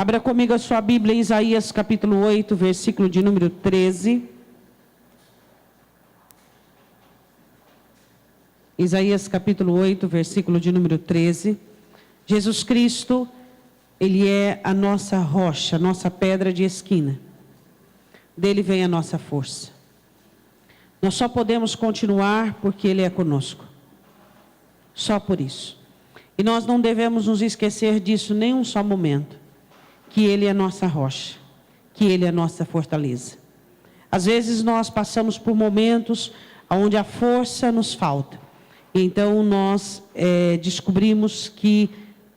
Abra comigo a sua Bíblia em Isaías capítulo 8, versículo de número 13. Isaías capítulo 8, versículo de número 13. Jesus Cristo, Ele é a nossa rocha, a nossa pedra de esquina. Dele vem a nossa força. Nós só podemos continuar porque Ele é conosco. Só por isso. E nós não devemos nos esquecer disso nem um só momento. Que Ele é nossa rocha. Que Ele é nossa fortaleza. Às vezes nós passamos por momentos onde a força nos falta. Então nós descobrimos que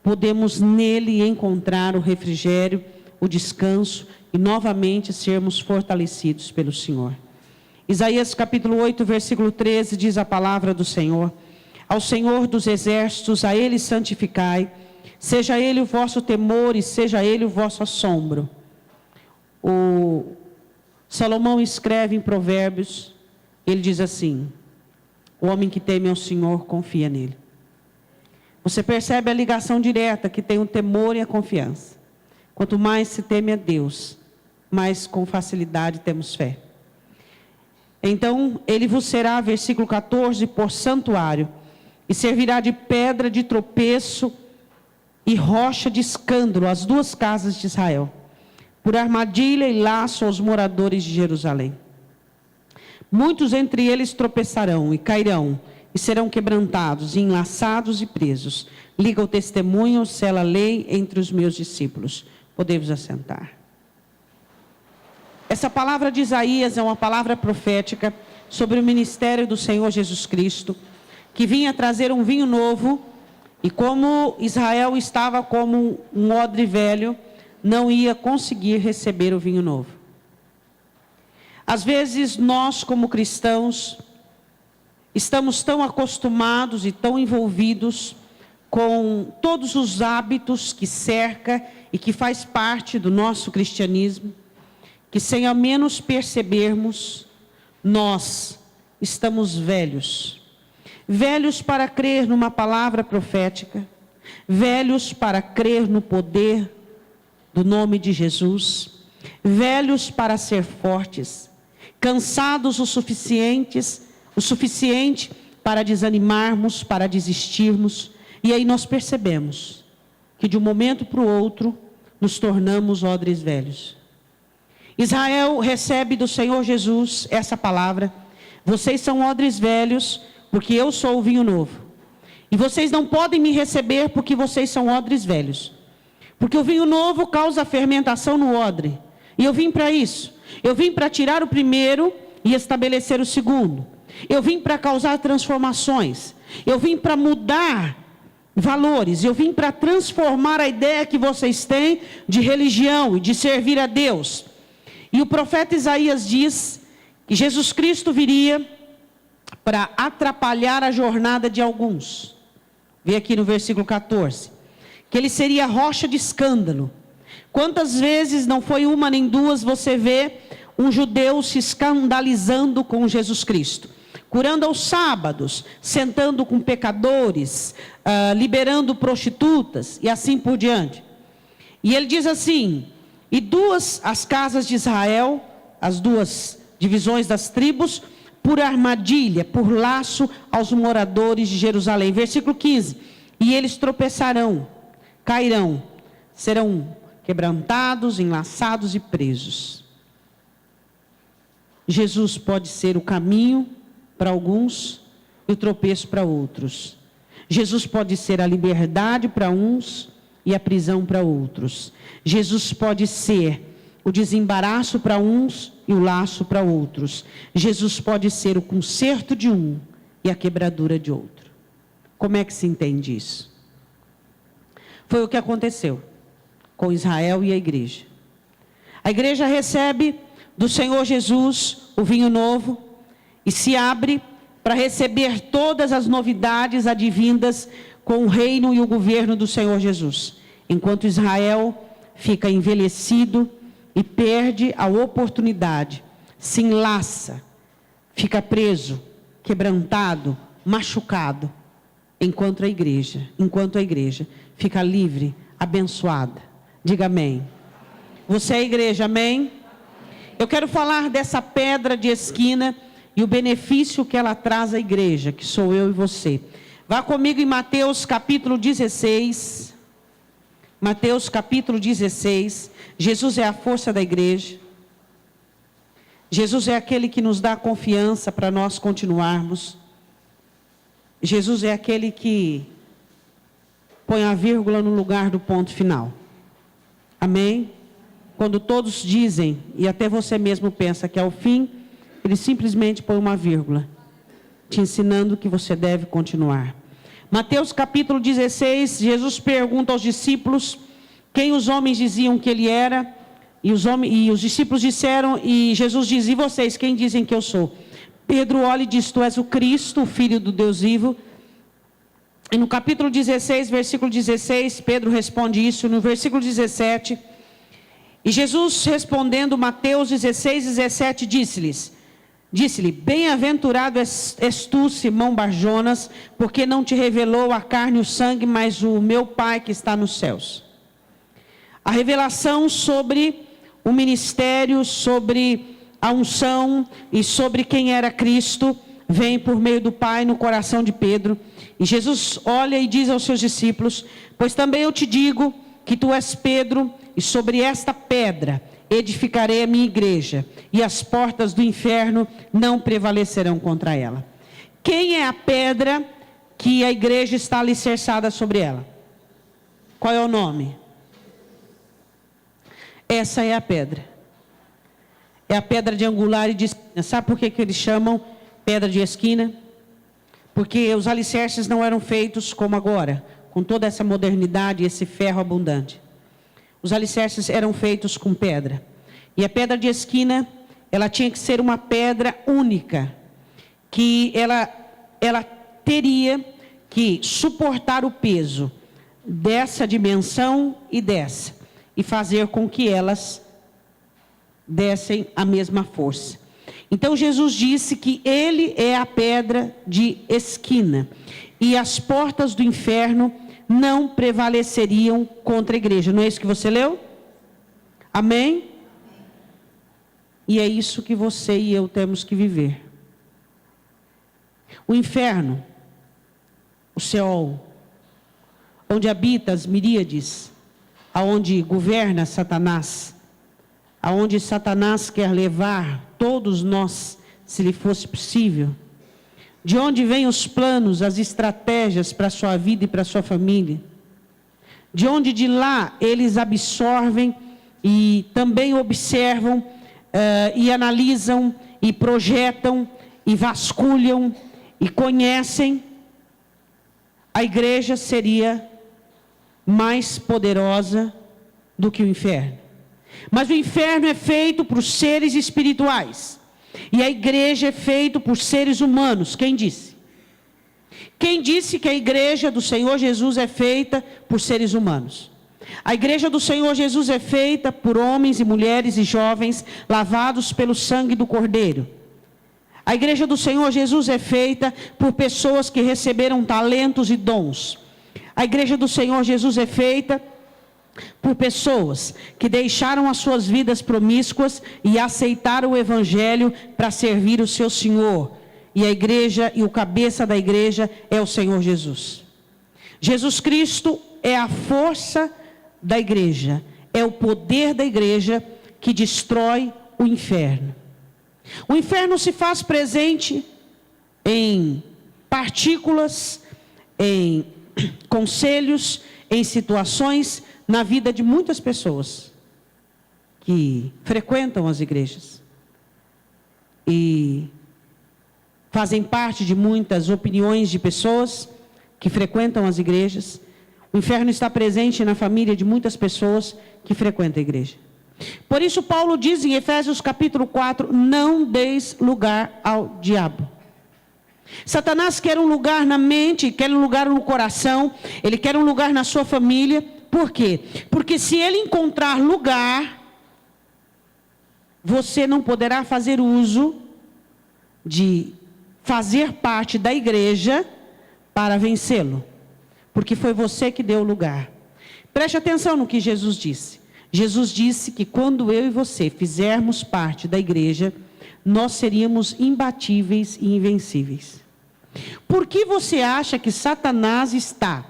podemos nele encontrar o refrigério, o descanso e novamente sermos fortalecidos pelo Senhor. Isaías capítulo 8, versículo 13 diz a palavra do Senhor: ao Senhor dos exércitos, a Ele santificai, seja Ele o vosso temor e seja Ele o vosso assombro. O Salomão escreve em Provérbios, ele diz assim: o homem que teme ao Senhor confia nele. Você percebe a ligação direta que tem o temor e a confiança. Quanto mais se teme a Deus, mais com facilidade temos fé. Então, ele vos será, versículo 14, por santuário, e servirá de pedra de tropeço e rocha de escândalo às duas casas de Israel, por armadilha e laço aos moradores de Jerusalém. Muitos entre eles tropeçarão e cairão, e serão quebrantados, enlaçados e presos. Liga o testemunho, sela a lei entre os meus discípulos. Podemos assentar. Essa palavra de Isaías é uma palavra profética sobre o ministério do Senhor Jesus Cristo, que vinha trazer um vinho novo, e como Israel estava como um odre velho, não ia conseguir receber o vinho novo. Às vezes nós, como cristãos, estamos tão acostumados e tão envolvidos com todos os hábitos que cerca e que faz parte do nosso cristianismo, que sem ao menos percebermos, nós estamos velhos. Velhos para crer numa palavra profética, velhos para crer no poder do nome de Jesus, velhos para ser fortes, cansados o suficiente para desanimarmos, para desistirmos. E aí nós percebemos que de um momento para o outro nos tornamos odres velhos. Israel recebe do Senhor Jesus essa palavra: vocês são odres velhos, porque eu sou o vinho novo. E vocês não podem me receber porque vocês são odres velhos. Porque o vinho novo causa fermentação no odre. E eu vim para isso. Eu vim para tirar o primeiro e estabelecer o segundo. Eu vim para causar transformações. Eu vim para mudar valores. Eu vim para transformar a ideia que vocês têm de religião e de servir a Deus. E o profeta Isaías diz que Jesus Cristo viria para atrapalhar a jornada de alguns. Vê aqui no versículo 14. Que ele seria rocha de escândalo. Quantas vezes, não foi uma nem duas, você vê um judeu se escandalizando com Jesus Cristo, curando aos sábados, sentando com pecadores, liberando prostitutas e assim por diante. E ele diz assim: e as casas de Israel, as duas divisões das tribos, por armadilha, por laço aos moradores de Jerusalém. Versículo 15: e eles tropeçarão, cairão, serão quebrantados, enlaçados e presos. Jesus pode ser o caminho para alguns e o tropeço para outros. Jesus pode ser a liberdade para uns e a prisão para outros. Jesus pode ser o desembaraço para uns e o laço para outros. Jesus pode ser o conserto de um e a quebradura de outro. Como é que se entende isso? Foi o que aconteceu com Israel e a igreja. A igreja recebe do Senhor Jesus o vinho novo e se abre para receber todas as novidades advindas com o reino e o governo do Senhor Jesus. Enquanto Israel fica envelhecido e perde a oportunidade, se enlaça, fica preso, quebrantado, machucado, enquanto a igreja fica livre, abençoada, Diga amém. Você é a igreja, amém? Eu quero falar dessa pedra de esquina e o benefício que ela traz à igreja, que sou eu e você. Vá comigo em Mateus capítulo 16. Mateus capítulo 16. Jesus é a força da igreja. Jesus é aquele que nos dá confiança para nós continuarmos. Jesus é aquele que põe a vírgula no lugar do ponto final. Amém? Quando todos dizem, e até você mesmo pensa que é o fim, ele simplesmente põe uma vírgula, te ensinando que você deve continuar. Mateus capítulo 16, Jesus pergunta aos discípulos quem os homens diziam que ele era, e os discípulos disseram, e Jesus diz, e vocês, quem dizem que eu sou? Pedro olha e diz, tu és o Cristo, o Filho do Deus vivo. E no capítulo 16, versículo 16, Pedro responde isso. No versículo 17, e Jesus respondendo, Mateus 16, 17, disse-lhe, bem-aventurado és tu, Simão Barjonas, porque não te revelou a carne e o sangue, mas o meu Pai que está nos céus. A revelação sobre o ministério, sobre a unção e sobre quem era Cristo, vem por meio do Pai no coração de Pedro. E Jesus olha e diz aos seus discípulos, pois também eu te digo que tu és Pedro, e sobre esta pedra edificarei a minha igreja, e as portas do inferno não prevalecerão contra ela. Quem é a pedra que a igreja está alicerçada sobre ela? Qual é o nome? Essa é a pedra. É a pedra de angular e de esquina. Sabe por que eles chamam pedra de esquina? Porque os alicerces não eram feitos como agora, com toda essa modernidade e esse ferro abundante. Os alicerces eram feitos com pedra. E a pedra de esquina, ela tinha que ser uma pedra única, que ela teria que suportar o peso dessa dimensão e dessa, e fazer com que elas dessem a mesma força. Então Jesus disse que ele é a pedra de esquina, e as portas do inferno não prevaleceriam contra a igreja. Não é isso que você leu? Amém? E é isso que você e eu temos que viver. O inferno, o Seol, onde habita as miríades, aonde governa Satanás, aonde Satanás quer levar todos nós, se lhe fosse possível, de onde vêm os planos, as estratégias para a sua vida e para a sua família, de onde de lá eles absorvem e também observam e analisam e projetam e vasculham e conhecem, a igreja seria mais poderosa do que o inferno. Mas o inferno é feito por seres espirituais. E a igreja é feita por seres humanos. Quem disse? Quem disse que a igreja do Senhor Jesus é feita por seres humanos? A igreja do Senhor Jesus é feita por homens e mulheres e jovens lavados pelo sangue do Cordeiro. A igreja do Senhor Jesus é feita por pessoas que receberam talentos e dons. A igreja do Senhor Jesus é feita por pessoas que deixaram as suas vidas promíscuas e aceitaram o evangelho para servir o seu Senhor. E a igreja e o cabeça da igreja é o Senhor Jesus. Jesus Cristo é a força da igreja, é o poder da igreja que destrói o inferno. O inferno se faz presente em partículas, em conselhos, em situações na vida de muitas pessoas que frequentam as igrejas e fazem parte de muitas opiniões de pessoas que frequentam as igrejas. O inferno está presente na família de muitas pessoas que frequentam a igreja. Por isso Paulo diz em Efésios capítulo 4, não deis lugar ao diabo. Satanás quer um lugar na mente, quer um lugar no coração, ele quer um lugar na sua família. Por quê? Porque se ele encontrar lugar, você não poderá fazer uso de fazer parte da igreja para vencê-lo. Porque foi você que deu o lugar. Preste atenção no que Jesus disse. Jesus disse que quando eu e você fizermos parte da igreja, nós seríamos imbatíveis e invencíveis. Por que você acha que Satanás está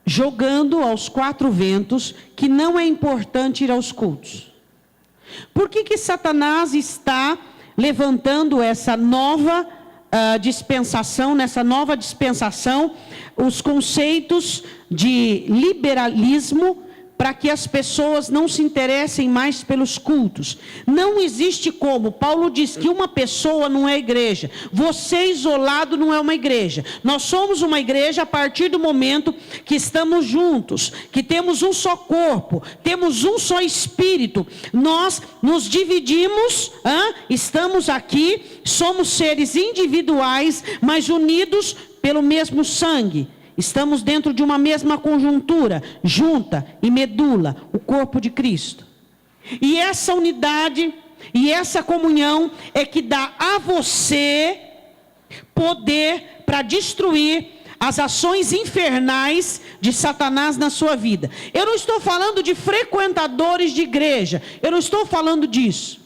jogando aos quatro ventos que não é importante ir aos cultos? Por que Satanás está levantando essa nova dispensação, nessa nova dispensação, os conceitos de liberalismo, para que as pessoas não se interessem mais pelos cultos? Não existe como. Paulo diz que uma pessoa não é igreja. Você isolado não é uma igreja. Nós somos uma igreja a partir do momento que estamos juntos, que temos um só corpo, temos um só espírito. Nós nos dividimos, estamos aqui, somos seres individuais, mas unidos pelo mesmo sangue. Estamos dentro de uma mesma conjuntura, junta e medula, o corpo de Cristo. E essa unidade e essa comunhão é que dá a você poder para destruir as ações infernais de Satanás na sua vida. Eu não estou falando de frequentadores de igreja, eu não estou falando disso.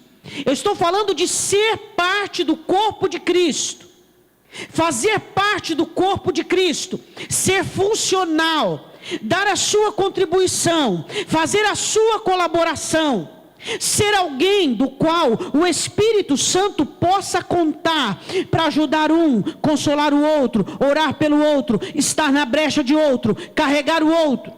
Eu estou falando de ser parte do corpo de Cristo. Fazer parte do corpo de Cristo, ser funcional, dar a sua contribuição, fazer a sua colaboração, ser alguém do qual o Espírito Santo possa contar para ajudar um, consolar o outro, orar pelo outro, estar na brecha de outro, carregar o outro.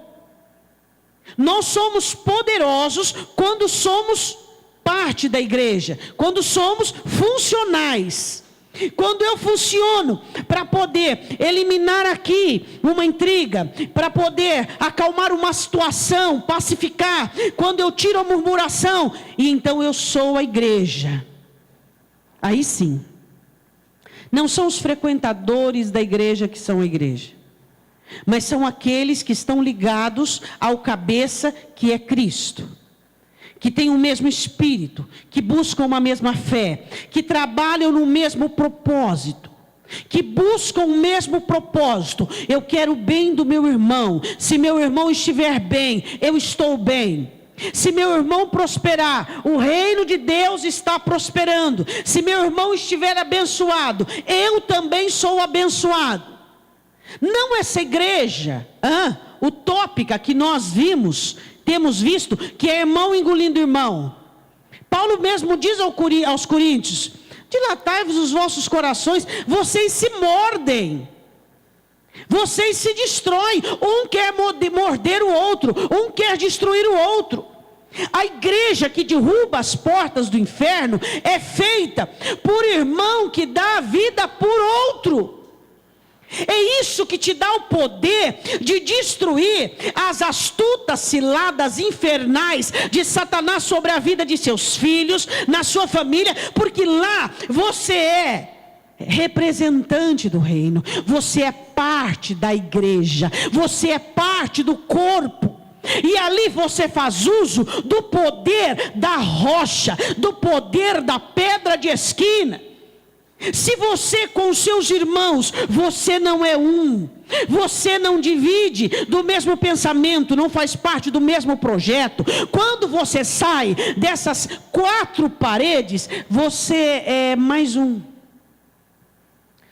Nós somos poderosos quando somos parte da igreja, quando somos funcionais. Quando eu funciono para poder eliminar aqui uma intriga, para poder acalmar uma situação, pacificar, quando eu tiro a murmuração, e então eu sou a igreja. Aí sim, não são os frequentadores da igreja que são a igreja, mas são aqueles que estão ligados ao cabeça que é Cristo, que têm o mesmo espírito, que buscam uma mesma fé, que trabalham no mesmo propósito, que buscam o mesmo propósito. Eu quero o bem do meu irmão. Se meu irmão estiver bem, eu estou bem. Se meu irmão prosperar, o reino de Deus está prosperando. Se meu irmão estiver abençoado, eu também sou abençoado. Não essa igreja utópica que nós temos visto, que é irmão engolindo irmão. Paulo mesmo diz aos coríntios: dilatai-vos os vossos corações, vocês se mordem, vocês se destroem, um quer morder o outro, um quer destruir o outro. A igreja que derruba as portas do inferno é feita por irmão que dá a vida por outro. É isso que te dá o poder de destruir as astutas ciladas infernais de Satanás sobre a vida de seus filhos, na sua família, porque lá você é representante do reino, você é parte da igreja, você é parte do corpo. E ali você faz uso do poder da rocha, do poder da pedra de esquina. Se você com os seus irmãos, você não é um, você não divide do mesmo pensamento, não faz parte do mesmo projeto, quando você sai dessas quatro paredes, você é mais um,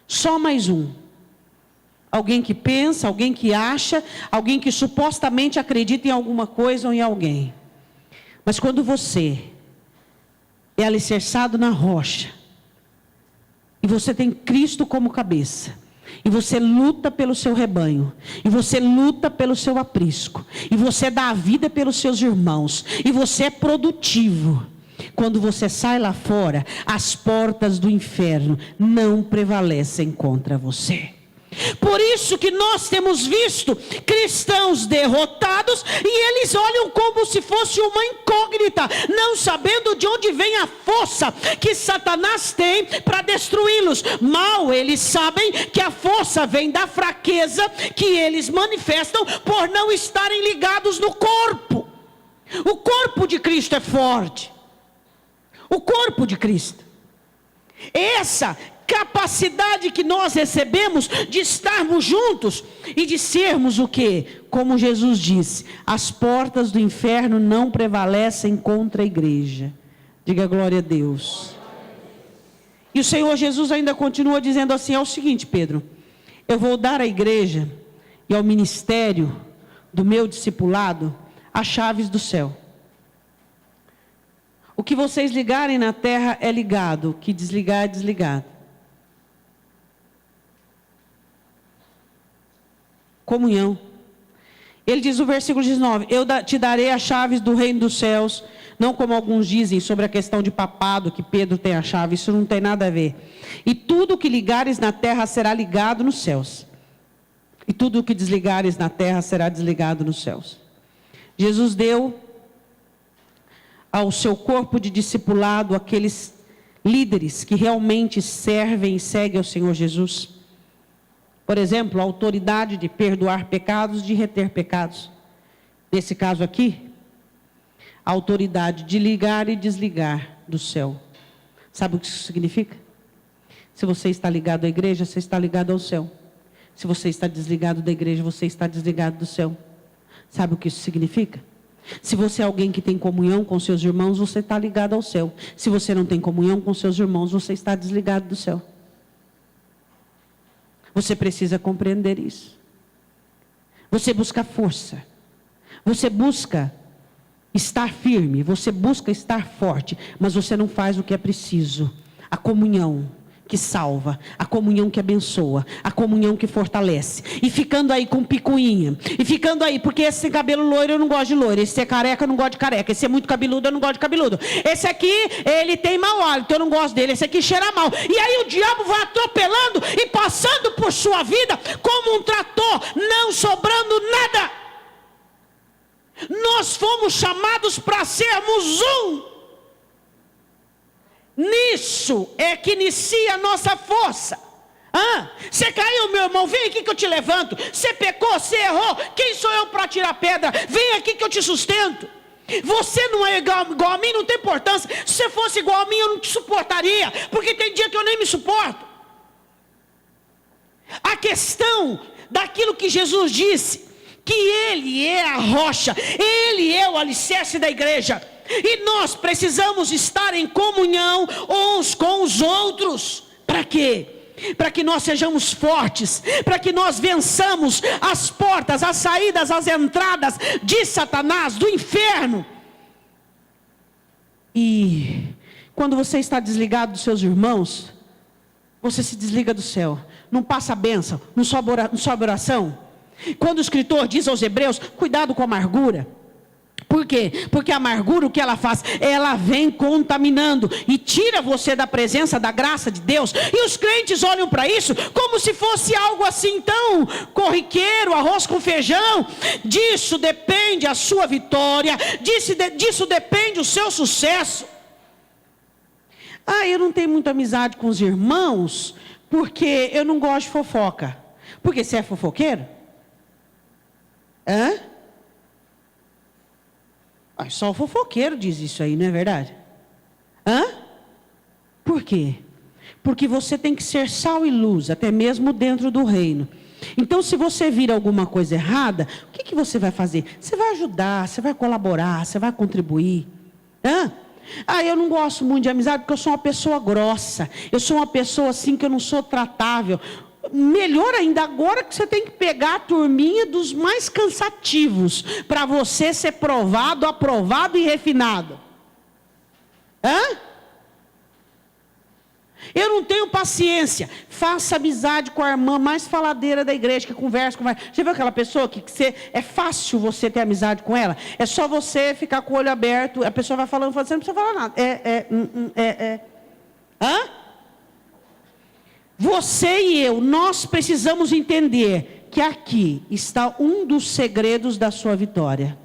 só mais um. Alguém que pensa, alguém que acha, alguém que supostamente acredita em alguma coisa ou em alguém. Mas quando você é alicerçado na rocha, e você tem Cristo como cabeça, e você luta pelo seu rebanho, e você luta pelo seu aprisco, e você dá a vida pelos seus irmãos, e você é produtivo, quando você sai lá fora, as portas do inferno não prevalecem contra você. Por isso que nós temos visto cristãos derrotados, e eles olham como se fosse uma incógnita, não sabendo de onde vem a força que Satanás tem para destruí-los. Mal eles sabem que a força vem da fraqueza que eles manifestam por não estarem ligados no corpo. O corpo de Cristo é forte. O corpo de Cristo. Essa capacidade que nós recebemos de estarmos juntos e de sermos o quê? Como Jesus disse, as portas do inferno não prevalecem contra a igreja. Diga glória a Deus. E o Senhor Jesus ainda continua dizendo assim, é o seguinte, Pedro, eu vou dar à igreja e ao ministério do meu discipulado as chaves do céu. O que vocês ligarem na terra é ligado, o que desligar é desligado. Comunhão. Ele diz no versículo 19, eu te darei as chaves do reino dos céus, não como alguns dizem sobre a questão de papado, que Pedro tem a chave, isso não tem nada a ver. E tudo o que ligares na terra será ligado nos céus. E tudo o que desligares na terra será desligado nos céus. Jesus deu ao seu corpo de discipulado aqueles líderes que realmente servem e seguem ao Senhor Jesus. Por exemplo, a autoridade de perdoar pecados, de reter pecados. Nesse caso aqui, a autoridade de ligar e desligar do céu. Sabe o que isso significa? Se você está ligado à igreja, você está ligado ao céu. Se você está desligado da igreja, você está desligado do céu. Sabe o que isso significa? Se você é alguém que tem comunhão com seus irmãos, você está ligado ao céu. Se você não tem comunhão com seus irmãos, você está desligado do céu. Você precisa compreender isso. Você busca força. Você busca estar firme. Você busca estar forte. Mas você não faz o que é preciso. A comunhão que salva, a comunhão que abençoa, a comunhão que fortalece, e ficando aí com picuinha, e ficando aí, porque esse tem cabelo loiro, eu não gosto de loiro, esse é careca, eu não gosto de careca, esse é muito cabeludo, eu não gosto de cabeludo, esse aqui, ele tem mau hálito, eu não gosto dele, esse aqui cheira mal, e aí o diabo vai atropelando, e passando por sua vida, como um trator, não sobrando nada. Nós fomos chamados para sermos um. Nisso é que inicia a nossa força. Você caiu, meu irmão, vem aqui que eu te levanto. Você pecou, você errou, quem sou eu para tirar pedra? Vem aqui que eu te sustento. Você não é igual a mim, não tem importância. Se você fosse igual a mim, eu não te suportaria, porque tem dia que eu nem me suporto. A questão daquilo que Jesus disse, que Ele é a rocha, Ele é o alicerce da igreja. E nós precisamos estar em comunhão uns com os outros. Para quê? Para que nós sejamos fortes, para que nós vençamos as portas, as saídas, as entradas de Satanás, do inferno. E quando você está desligado dos seus irmãos, você se desliga do céu. Não passa a bênção, não sobe oração. Quando o escritor diz aos Hebreus, cuidado com a amargura. Por quê? Porque a amargura, o que ela faz? Ela vem contaminando e tira você da presença, da graça de Deus. E os crentes olham para isso como se fosse algo assim tão corriqueiro, arroz com feijão. Disso depende a sua vitória, disso depende o seu sucesso. Eu não tenho muita amizade com os irmãos, porque eu não gosto de fofoca. Porque você é fofoqueiro? Só o fofoqueiro diz isso aí, não é verdade? Por quê? Porque você tem que ser sal e luz, até mesmo dentro do reino. Então, se você vir alguma coisa errada, o que você vai fazer? Você vai ajudar, você vai colaborar, você vai contribuir. Eu não gosto muito de amizade, porque eu sou uma pessoa grossa. Eu sou uma pessoa assim que eu não sou tratável. Melhor ainda, agora que você tem que pegar a turminha dos mais cansativos, para você ser provado, aprovado e refinado. Eu não tenho paciência. Faça amizade com a irmã mais faladeira da igreja, que conversa com mais. Já viu aquela pessoa que é fácil você ter amizade com ela? É só você ficar com o olho aberto, a pessoa vai falando, você não precisa falar nada. Você e eu, nós precisamos entender que aqui está um dos segredos da sua vitória.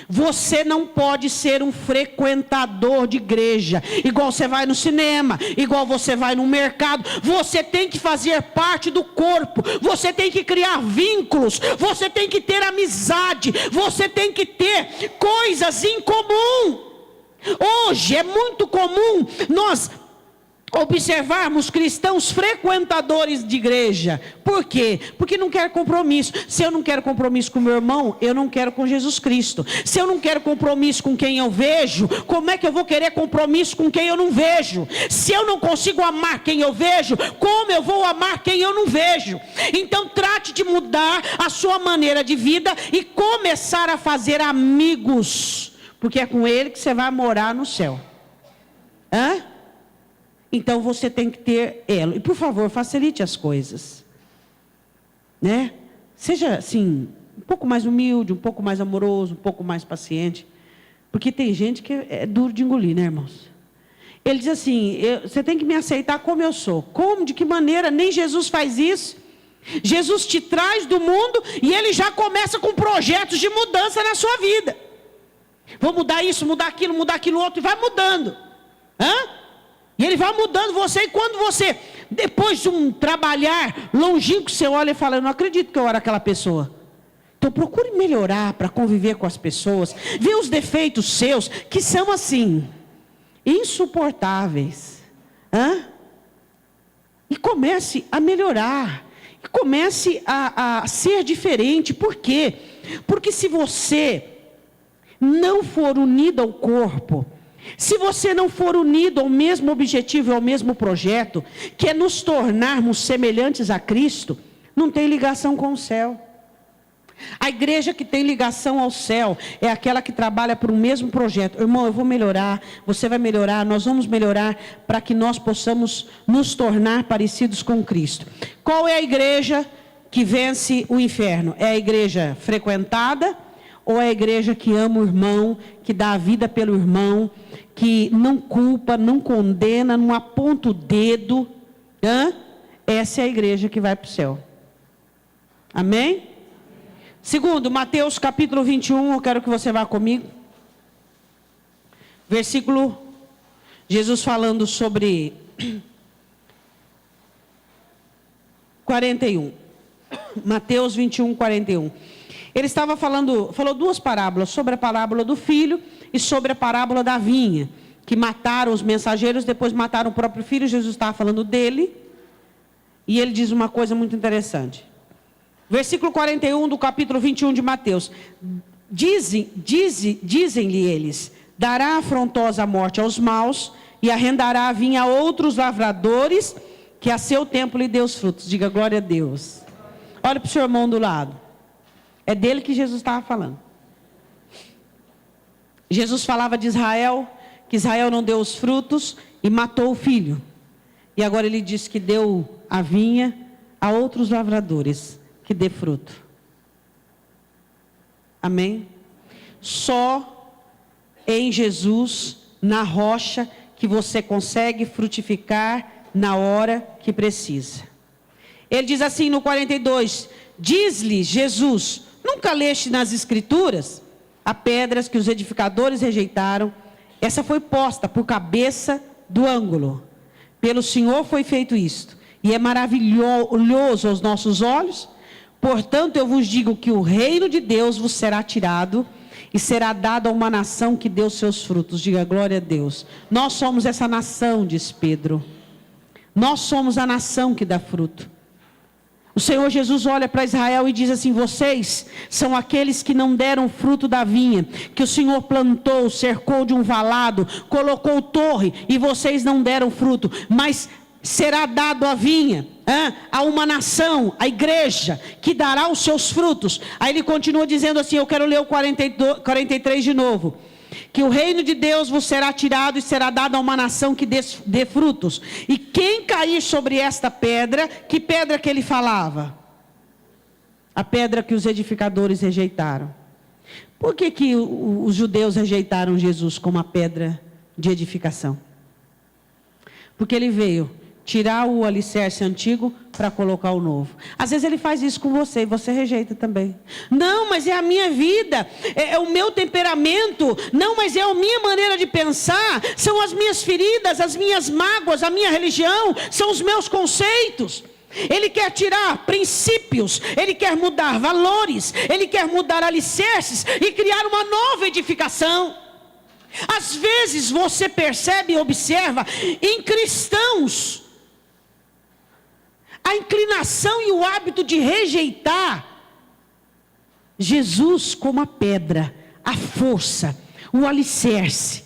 Você não pode ser um frequentador de igreja, igual você vai no cinema, igual você vai no mercado. Você tem que fazer parte do corpo, você tem que criar vínculos, você tem que ter amizade, você tem que ter coisas em comum. Hoje é muito comum nós observarmos cristãos frequentadores de igreja. Por quê? Porque não quer compromisso. Se eu não quero compromisso com meu irmão, eu não quero com Jesus Cristo. Se eu não quero compromisso com quem eu vejo, como é que eu vou querer compromisso com quem eu não vejo? Se eu não consigo amar quem eu vejo, como eu vou amar quem eu não vejo? Então trate de mudar a sua maneira de vida e começar a fazer amigos, porque é com ele que você vai morar no céu. Então você tem que ter elo. E por favor, facilite as coisas, né? Seja assim, um pouco mais humilde, um pouco mais amoroso, um pouco mais paciente. Porque tem gente que é duro de engolir, né, irmãos? Ele diz assim, você tem que me aceitar como eu sou. Como? De que maneira? Nem Jesus faz isso. Jesus te traz do mundo e ele já começa com projetos de mudança na sua vida. Vou mudar isso, mudar aquilo outro, e vai mudando. E ele vai mudando você, e quando você, depois de um trabalhar longínquo, você olha e fala, eu não acredito que eu era aquela pessoa. Então procure melhorar para conviver com as pessoas, ver os defeitos seus, que são assim, insuportáveis. E comece a melhorar, e comece a ser diferente. Por quê? Porque se você não for unido ao corpo, se você não for unido ao mesmo objetivo e ao mesmo projeto, que é nos tornarmos semelhantes a Cristo, não tem ligação com o céu. A igreja que tem ligação ao céu é aquela que trabalha por um mesmo projeto. Irmão, eu vou melhorar, você vai melhorar, nós vamos melhorar para que nós possamos nos tornar parecidos com Cristo. Qual é a igreja que vence o inferno? É a igreja frequentada? Ou é a igreja que ama o irmão, que dá a vida pelo irmão, que não culpa, não condena, não aponta o dedo? Essa é a igreja que vai para o céu. Amém? Segundo, Mateus capítulo 21, eu quero que você vá comigo. Versículo, Jesus falando sobre 41. Mateus 21, 41. Ele estava falou duas parábolas, sobre a parábola do filho e sobre a parábola da vinha, que mataram os mensageiros, depois mataram o próprio filho. Jesus estava falando dele, e ele diz uma coisa muito interessante. Versículo 41 do capítulo 21 de Mateus. Dizem-lhe eles, dará afrontosa morte aos maus, e arrendará a vinha a outros lavradores, que a seu tempo lhe deu os frutos. Diga glória a Deus. Olha para o seu irmão do lado. É dele que Jesus estava falando. Jesus falava de Israel, que Israel não deu os frutos e matou o filho. E agora ele diz que deu a vinha a outros lavradores, que dê fruto. Amém? Só em Jesus, na rocha, que você consegue frutificar na hora que precisa. Ele diz assim no 42, diz-lhe Jesus, nunca leste nas escrituras, a pedras que os edificadores rejeitaram, essa foi posta por cabeça do ângulo. Pelo Senhor foi feito isto, e é maravilhoso aos nossos olhos. Portanto, eu vos digo que o reino de Deus vos será tirado, e será dado a uma nação que deu seus frutos. Diga glória a Deus. Nós somos essa nação, diz Pedro. Nós somos a nação que dá fruto. O Senhor Jesus olha para Israel e diz assim, vocês são aqueles que não deram fruto da vinha, que o Senhor plantou, cercou de um valado, colocou torre, e vocês não deram fruto, mas será dado a vinha, a uma nação, a igreja, que dará os seus frutos. Aí ele continua dizendo assim, eu quero ler o 43 de novo. Que o reino de Deus vos será tirado e será dado a uma nação que dê frutos. E quem cair sobre esta pedra, que pedra que ele falava? A pedra que os edificadores rejeitaram. Por que os judeus rejeitaram Jesus como a pedra de edificação? Porque ele veio tirar o alicerce antigo para colocar o novo. Às vezes ele faz isso com você e você rejeita também. Não, mas é a minha vida, é o meu temperamento. Não, mas é a minha maneira de pensar. São as minhas feridas, as minhas mágoas, a minha religião, são os meus conceitos. Ele quer tirar princípios, ele quer mudar valores, ele quer mudar alicerces e criar uma nova edificação. Às vezes você percebe e observa em cristãos a inclinação e o hábito de rejeitar Jesus como a pedra, a força, o alicerce.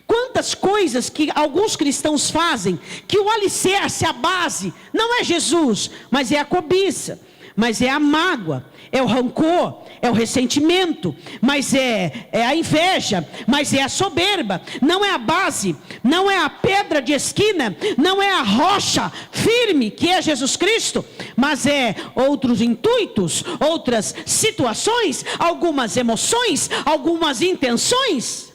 Quantas coisas que alguns cristãos fazem, que o alicerce, a base, não é Jesus, mas é a cobiça, mas é a mágoa, é o rancor, é o ressentimento, mas é a inveja, mas é a soberba. Não é a base, não é a pedra de esquina, não é a rocha firme que é Jesus Cristo, mas é outros intuitos, outras situações, algumas emoções, algumas intenções.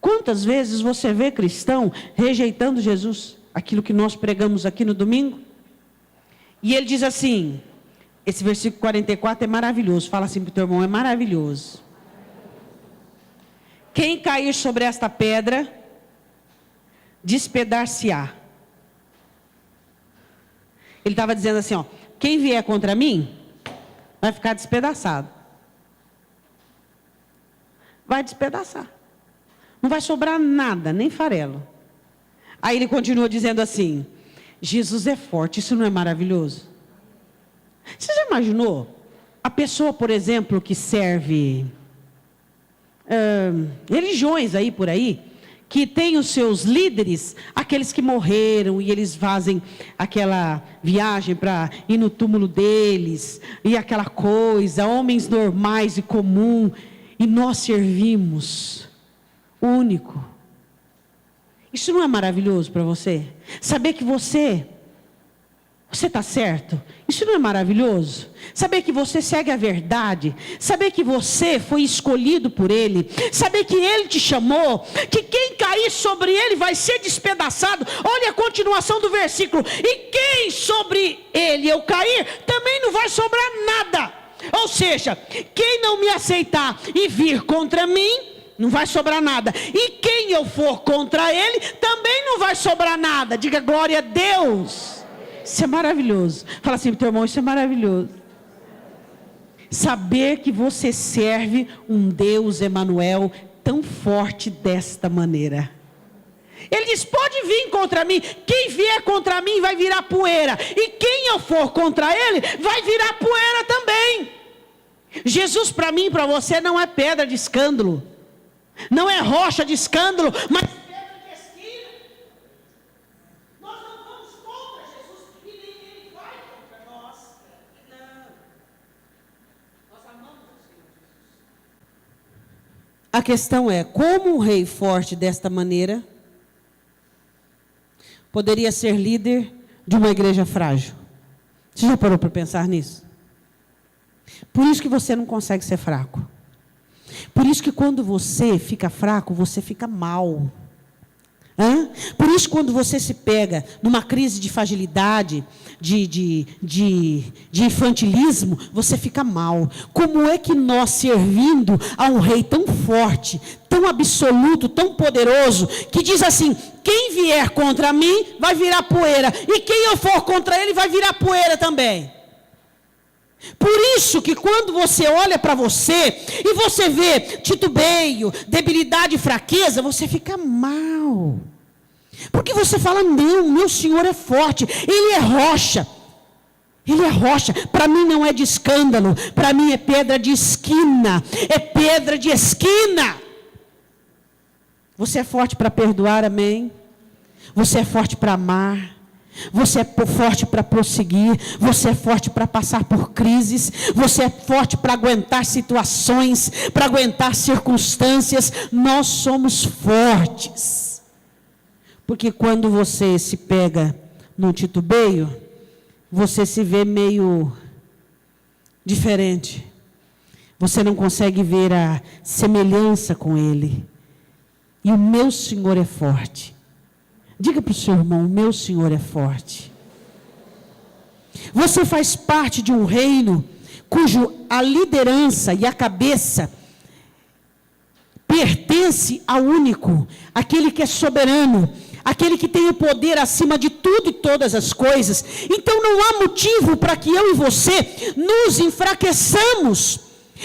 Quantas vezes você vê cristão rejeitando Jesus, aquilo que nós pregamos aqui no domingo? E ele diz assim, esse versículo 44 é maravilhoso, fala assim para o teu irmão, é maravilhoso. Quem cair sobre esta pedra, despedar-se-á. Ele estava dizendo assim, ó, quem vier contra mim, vai ficar despedaçado. Vai despedaçar. Não vai sobrar nada, nem farelo. Aí ele continua dizendo assim, Jesus é forte, isso não é maravilhoso? Você já imaginou? A pessoa, por exemplo, que serve religiões aí por aí, que tem os seus líderes, aqueles que morreram, e eles fazem aquela viagem para ir no túmulo deles, e aquela coisa, homens normais e comum, e nós servimos o único. Isso não é maravilhoso para você? Saber que você está certo? Isso não é maravilhoso? Saber que você segue a verdade, saber que você foi escolhido por Ele, saber que Ele te chamou, que quem cair sobre Ele vai ser despedaçado. Olha a continuação do versículo, e quem sobre Ele eu cair, também não vai sobrar nada. Ou seja, quem não me aceitar e vir contra mim, não vai sobrar nada, e quem eu for contra Ele, também não vai sobrar nada. Diga glória a Deus. Isso é maravilhoso. Fala assim para o teu irmão, isso é maravilhoso. Saber que você serve um Deus Emanuel tão forte desta maneira. Ele diz, pode vir contra mim, quem vier contra mim vai virar poeira, e quem eu for contra ele, vai virar poeira também. Jesus para mim e para você não é pedra de escândalo, não é rocha de escândalo, mas a questão é, como um rei forte desta maneira poderia ser líder de uma igreja frágil? Você já parou para pensar nisso? Por isso que você não consegue ser fraco. Por isso que quando você fica fraco, você fica mal. Por isso quando você se pega numa crise de fragilidade, de infantilismo, você fica mal. Como é que nós, servindo a um rei tão forte, tão absoluto, tão poderoso, que diz assim, quem vier contra mim vai virar poeira, e quem eu for contra ele vai virar poeira também. Por isso que quando você olha para você, e você vê titubeio, debilidade e fraqueza, você fica mal. Porque você fala, não, meu Senhor é forte, Ele é rocha. Ele é rocha, para mim não é de escândalo, para mim é pedra de esquina, é pedra de esquina. Você é forte para perdoar, amém? Você é forte para amar. Você é forte para prosseguir, você é forte para passar por crises, você é forte para aguentar situações, para aguentar circunstâncias. Nós somos fortes. Porque quando você se pega num titubeio, você se vê meio diferente. Você não consegue ver a semelhança com Ele. E o meu Senhor é forte. Diga para o seu irmão, o meu Senhor é forte. Você faz parte de um reino cujo a liderança e a cabeça pertence ao único, aquele que é soberano, aquele que tem o poder acima de tudo e todas as coisas. Então não há motivo para que eu e você nos enfraqueçamos.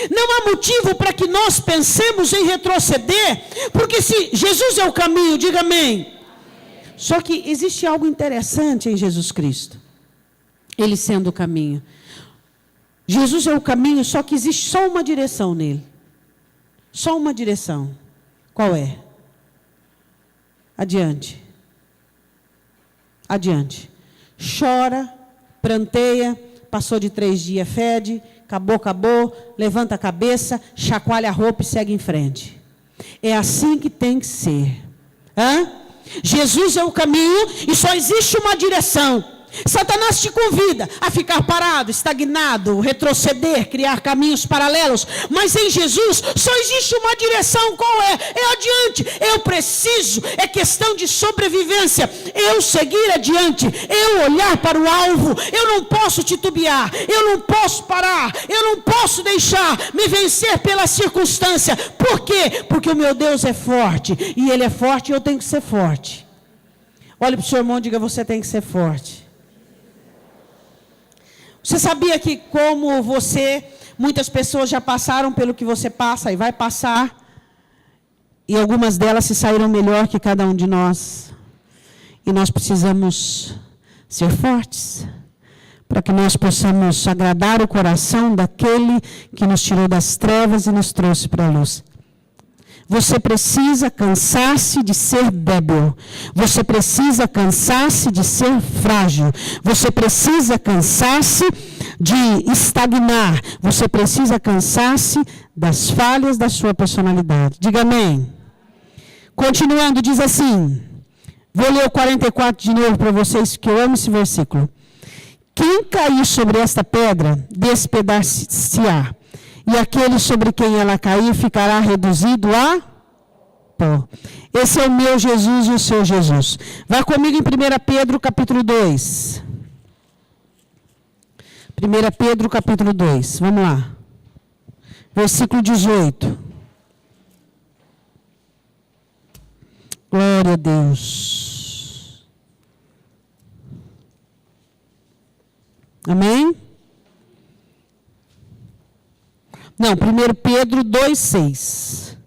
Não há motivo para que nós pensemos em retroceder, porque se Jesus é o caminho, diga amém. Só que existe algo interessante em Jesus Cristo. Ele sendo o caminho. Jesus é o caminho, só que existe só uma direção nele. Só uma direção. Qual é? Adiante. Adiante. Chora, pranteia, passou de 3 dias, fede, acabou, levanta a cabeça, chacoalha a roupa e segue em frente. É assim que tem que ser. Jesus é o caminho e só existe uma direção. Satanás te convida a ficar parado, estagnado, retroceder, criar caminhos paralelos. Mas em Jesus só existe uma direção. Qual é? É adiante. Eu preciso, é questão de sobrevivência. Eu seguir adiante, eu olhar para o alvo. Eu não posso titubear, eu não posso parar, eu não posso deixar me vencer pela circunstância. Por quê? Porque o meu Deus é forte. E Ele é forte e eu tenho que ser forte. Olhe para o seu irmão e diga: você tem que ser forte. Você sabia que como você, muitas pessoas já passaram pelo que você passa e vai passar, e algumas delas se saíram melhor que cada um de nós. E nós precisamos ser fortes, para que nós possamos agradar o coração daquele que nos tirou das trevas e nos trouxe para a luz. Você precisa cansar-se de ser débil. Você precisa cansar-se de ser frágil. Você precisa cansar-se de estagnar. Você precisa cansar-se das falhas da sua personalidade. Diga amém. Continuando, diz assim. Vou ler o 44 de novo para vocês, que eu amo esse versículo. Quem cair sobre esta pedra, despedaçar-se-á. E aquele sobre quem ela cair ficará reduzido a pó. Esse é o meu Jesus e o seu Jesus. Vai comigo em 1 Pedro capítulo 2. 1 Pedro capítulo 2. Vamos lá. Versículo 18. Glória a Deus. Amém? Não, 1 Pedro 2,6.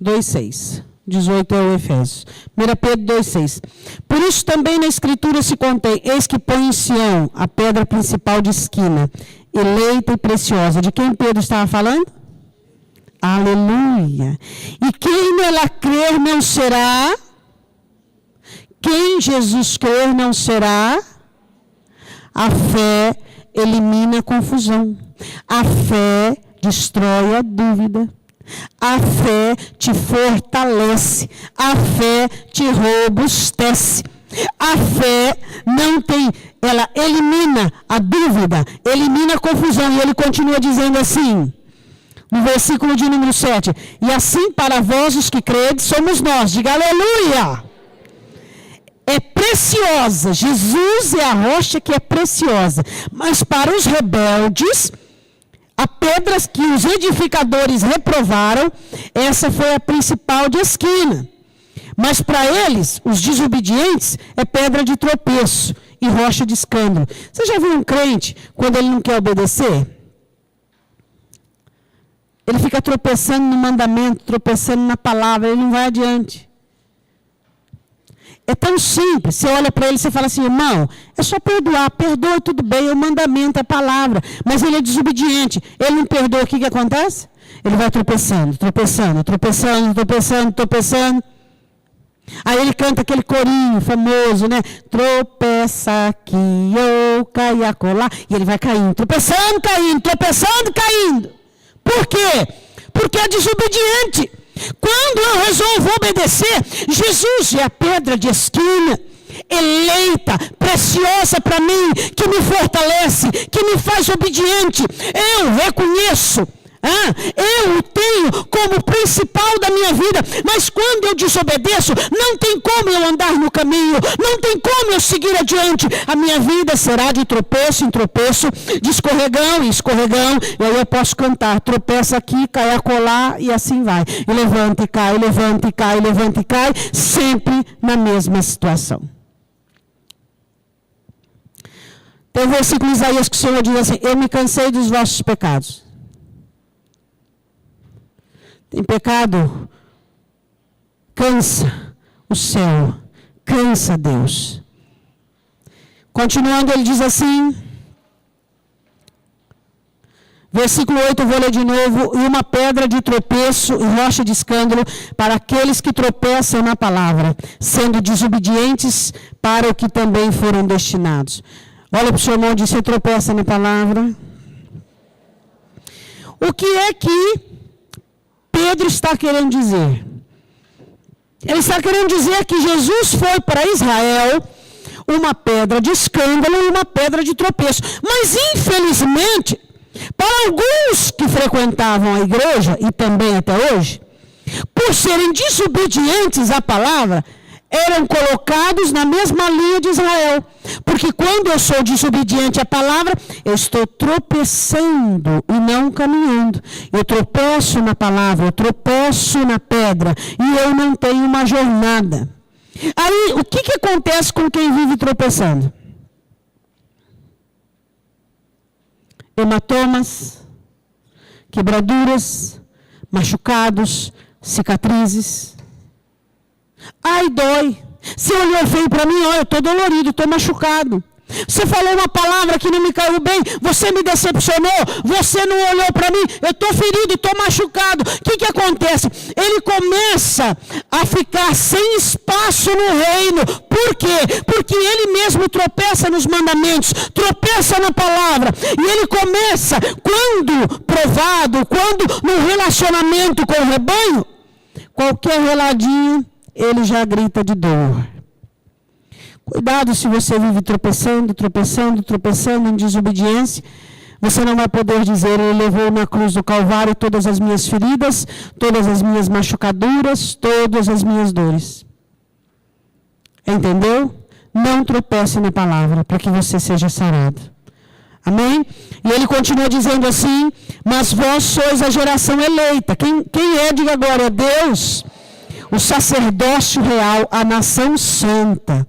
2,6. 18 é o Efésios. 1 Pedro 2,6. Por isso também na Escritura se contém: eis que põe em Sião a pedra principal de esquina, eleita e preciosa. De quem Pedro estava falando? Aleluia. E quem nela crer não será? Quem Jesus crer não será? A fé elimina a confusão. A fé destrói a dúvida. A fé te fortalece. A fé te robustece. A fé não tem, ela elimina a dúvida, elimina a confusão. E ele continua dizendo assim, no versículo de número 7. E assim para vós os que credes somos nós. Diga aleluia. É preciosa. Jesus é a rocha que é preciosa. Mas para os rebeldes, a pedra que os edificadores reprovaram, essa foi a principal de esquina. Mas para eles, os desobedientes, é pedra de tropeço e rocha de escândalo. Você já viu um crente, quando ele não quer obedecer? Ele fica tropeçando no mandamento, tropeçando na palavra, ele não vai adiante. É tão simples, você olha para ele e você fala assim: irmão, é só perdoar, perdoa, tudo bem, é o mandamento, é a palavra. Mas ele é desobediente, ele não perdoa, o que acontece? Ele vai tropeçando, tropeçando, tropeçando, tropeçando, tropeçando. Aí ele canta aquele corinho famoso, né? Tropeça aqui, ou cai acolá. E ele vai caindo, tropeçando, caindo, tropeçando, caindo. Por quê? Porque é desobediente. Quando eu resolvo obedecer, Jesus é a pedra de esquina, eleita, preciosa para mim, que me fortalece, que me faz obediente. Eu reconheço, eu o tenho como principal da minha vida, mas quando eu desobedeço, não tem como eu andar no caminho, não tem como eu seguir adiante. A minha vida será de tropeço em tropeço, de escorregão em escorregão. E aí eu posso cantar: tropeça aqui, cai acolá, e assim vai. E levanta e cai, levanta e cai, levanta e cai, sempre na mesma situação. Tem um versículo em Isaías que o Senhor diz assim: eu me cansei dos vossos pecados. Tem pecado, cansa o céu, cansa Deus. Continuando, ele diz assim, versículo 8, eu vou ler de novo. E uma pedra de tropeço e rocha de escândalo para aqueles que tropeçam na palavra, sendo desobedientes para o que também foram destinados. Olha para o seu irmão e diz, você tropeça na palavra? O que é que Pedro está querendo dizer? Ele está querendo dizer que Jesus foi para Israel uma pedra de escândalo e uma pedra de tropeço. Mas, infelizmente, para alguns que frequentavam a igreja, e também até hoje, por serem desobedientes à palavra, eram colocados na mesma linha de Israel. Porque quando eu sou desobediente à palavra, eu estou tropeçando e não caminhando. Eu tropeço na palavra, eu tropeço na pedra, e eu não tenho uma jornada. Aí, o que acontece com quem vive tropeçando? Hematomas, quebraduras, machucados, cicatrizes. Ai, dói. Você olhou feio para mim, olha, eu estou dolorido, estou machucado. Você falou uma palavra que não me caiu bem, você me decepcionou, você não olhou para mim, eu estou ferido, estou machucado. O que acontece? Ele começa a ficar sem espaço no reino. Por quê? Porque ele mesmo tropeça nos mandamentos, tropeça na palavra. E ele começa, quando provado, quando no relacionamento com o rebanho, qualquer reladinho, ele já grita de dor. Cuidado se você vive tropeçando em desobediência. Você não vai poder dizer, ele levou na cruz do Calvário todas as minhas feridas, todas as minhas machucaduras, todas as minhas dores. Entendeu? Não tropece na palavra, para que você seja sarado. Amém? E ele continua dizendo assim, mas vós sois a geração eleita. Quem é, diga agora, é Deus. O sacerdócio real, a nação santa.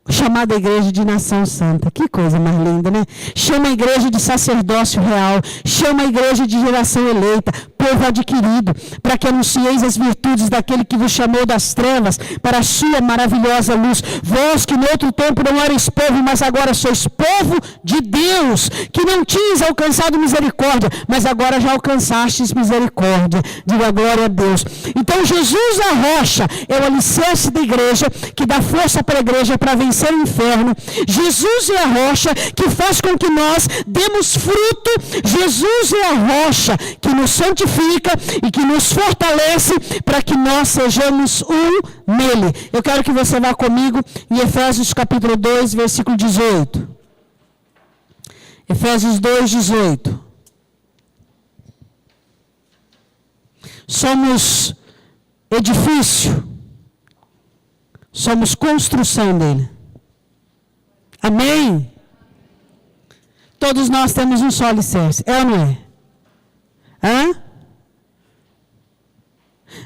Chamada igreja de nação santa. Que coisa mais linda, né? Chama a igreja de sacerdócio real. Chama a igreja de geração eleita. Povo adquirido. Para que anuncieis as virtudes daquele que vos chamou das trevas para a sua maravilhosa luz. Vós que no outro tempo não erais povo, mas agora sois povo de Deus. Que não tinhas alcançado misericórdia, mas agora já alcançastes misericórdia. Diga glória a Deus. Então Jesus, a rocha, é o alicerce da igreja, que dá força para a igreja para vencer o inferno. Jesus é a rocha que faz com que nós demos fruto. Jesus é a rocha que nos santifica e que nos fortalece para que nós sejamos um nele. Eu quero que você vá comigo em Efésios capítulo 2, versículo 18. Efésios 2, 18. Somos edifício. Somos construção dele. Amém? Todos nós temos um só alicerce. É ou não é? Hã?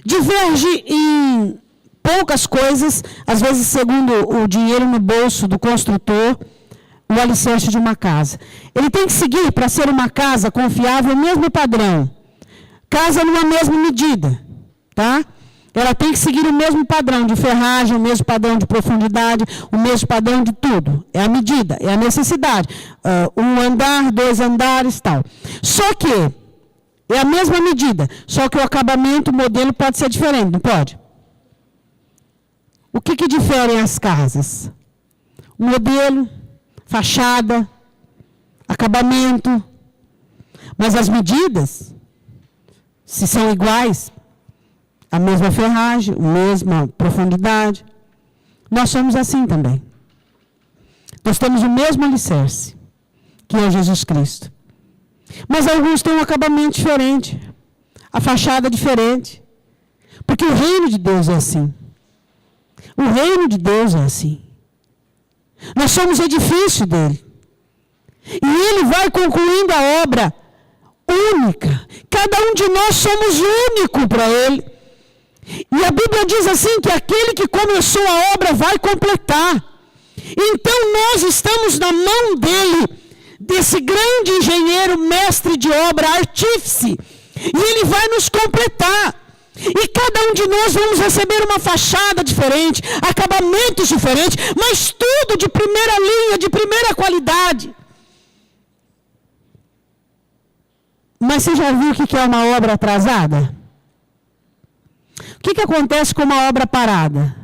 Diverge em poucas coisas, às vezes segundo o dinheiro no bolso do construtor, o alicerce de uma casa. Ele tem que seguir, para ser uma casa confiável, o mesmo padrão. Casa numa mesma medida. Tá? Ela tem que seguir o mesmo padrão de ferragem, o mesmo padrão de profundidade, o mesmo padrão de tudo. É a medida, é a necessidade. Um andar, 2 andares, tal. Só que é a mesma medida, só que o acabamento, o modelo pode ser diferente, não pode? O que diferem as casas? O modelo, fachada, acabamento. Mas as medidas, se são iguais, a mesma ferragem, a mesma profundidade. Nós somos assim também. Nós temos o mesmo alicerce, que é Jesus Cristo. Mas alguns têm um acabamento diferente, a fachada diferente. Porque o reino de Deus é assim. O reino de Deus é assim. Nós somos edifício dele. E ele vai concluindo a obra única. Cada um de nós somos único para ele. E a Bíblia diz assim que aquele que começou a obra vai completar. Então nós estamos na mão dele, desse grande engenheiro, mestre de obra, artífice, E Ele vai nos completar. E cada um de nós vamos receber uma fachada diferente, acabamentos diferentes, mas tudo de primeira linha, de primeira qualidade. Mas você já viu o que é uma obra atrasada? O que acontece com uma obra parada?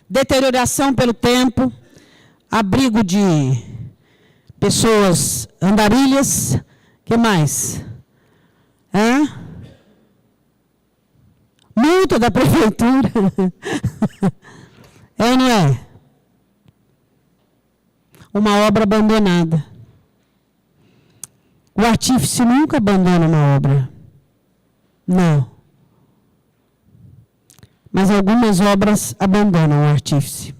Deterioração pelo tempo, abrigo de pessoas andarilhas, que mais? Multa da prefeitura. É ou não é? Uma obra abandonada. O artífice nunca abandona uma obra. Não. Mas algumas obras abandonam o artífice.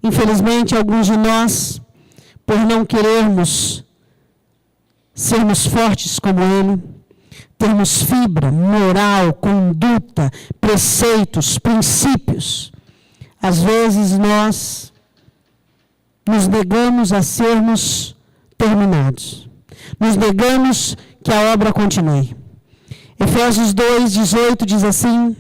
Infelizmente, alguns de nós, por não querermos sermos fortes como ele, termos fibra, moral, conduta, preceitos, princípios, às vezes nós nos negamos a sermos terminados. Nos negamos que a obra continue. Efésios 2:18 diz assim: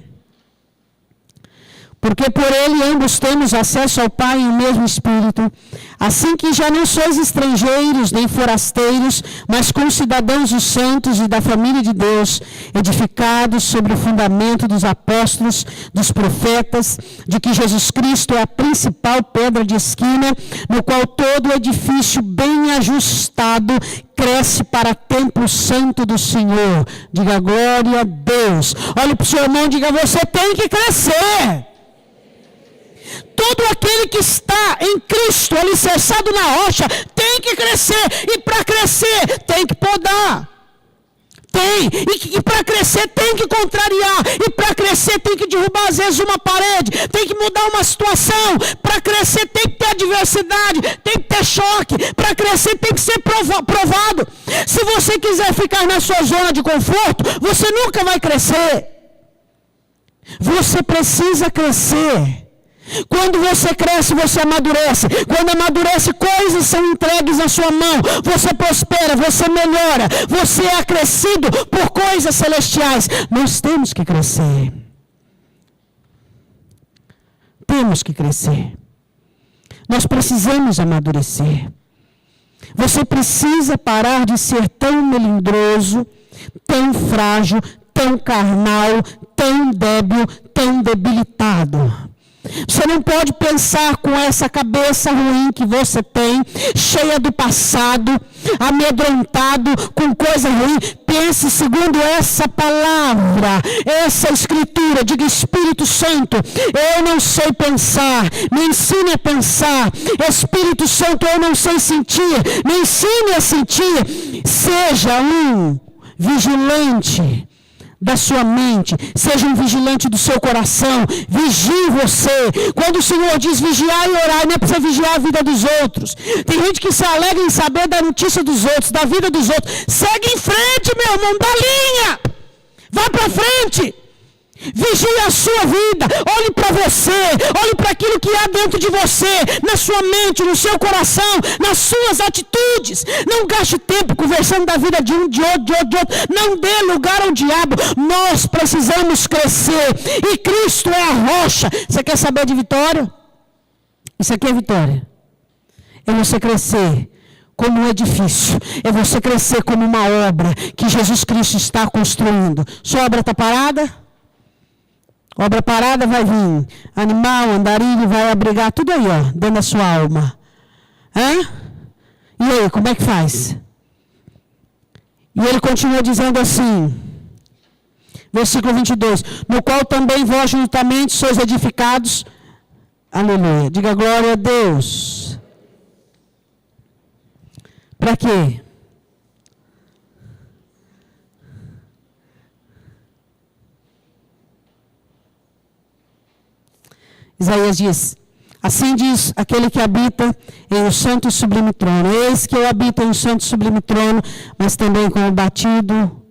porque por ele ambos temos acesso ao Pai em um mesmo Espírito, assim que já não sois estrangeiros nem forasteiros, mas concidadãos dos santos e da família de Deus, edificados sobre o fundamento dos apóstolos, dos profetas, de que Jesus Cristo é a principal pedra de esquina, no qual todo edifício bem ajustado cresce para templo santo do Senhor. Diga glória a Deus. Olhe para o seu irmão e diga: você tem que crescer. Todo aquele que está em Cristo, alicerçado na rocha, tem que crescer. E para crescer, tem que podar. Tem. E para crescer, tem que contrariar. E para crescer, tem que derrubar, às vezes, uma parede. Tem que mudar uma situação. Para crescer, tem que ter adversidade. Tem que ter choque. Para crescer, tem que ser provado. Se você quiser ficar na sua zona de conforto, você nunca vai crescer. Você precisa crescer. Quando você cresce, você amadurece. Quando amadurece, coisas são entregues na sua mão. Você prospera, você melhora. Você é acrescido por coisas celestiais. Nós temos que crescer. Temos que crescer. Nós precisamos amadurecer. Você precisa parar de ser tão melindroso, tão frágil, tão carnal, tão débil, tão debilitado. Você não pode pensar com essa cabeça ruim que você tem, cheia do passado, amedrontado com coisa ruim. Pense segundo essa palavra, essa escritura. Diga: Espírito Santo, eu não sei pensar, me ensine a pensar. Espírito Santo, eu não sei sentir, me ensine a sentir. Seja um vigilante da sua mente, seja um vigilante do seu coração, vigie você. Quando o Senhor diz vigiar e orar, não é para você vigiar a vida dos outros. Tem gente que se alegra em saber da notícia dos outros, da vida dos outros. Segue em frente, meu irmão, dá linha, vá para frente. Vigie a sua vida, olhe para você, olhe para aquilo que há dentro de você, na sua mente, no seu coração, nas suas atitudes. Não gaste tempo conversando da vida de um, de outro. Não dê lugar ao diabo. Nós precisamos crescer e Cristo é a rocha. Você quer saber de vitória? Isso aqui é vitória. É você crescer como um edifício, é você crescer como uma obra que Jesus Cristo está construindo. Sua obra está parada? Obra parada vai vir animal, andarilho, vai abrigar tudo aí, ó, dentro da sua alma. E aí, como é que faz? E ele continua dizendo assim, versículo 22, no qual também vós juntamente sois edificados, aleluia, diga glória a Deus. Para quê? Isaías diz: assim diz aquele que habita em um santo e sublime trono. Eis que eu habito em um santo e sublime trono, mas também com o batido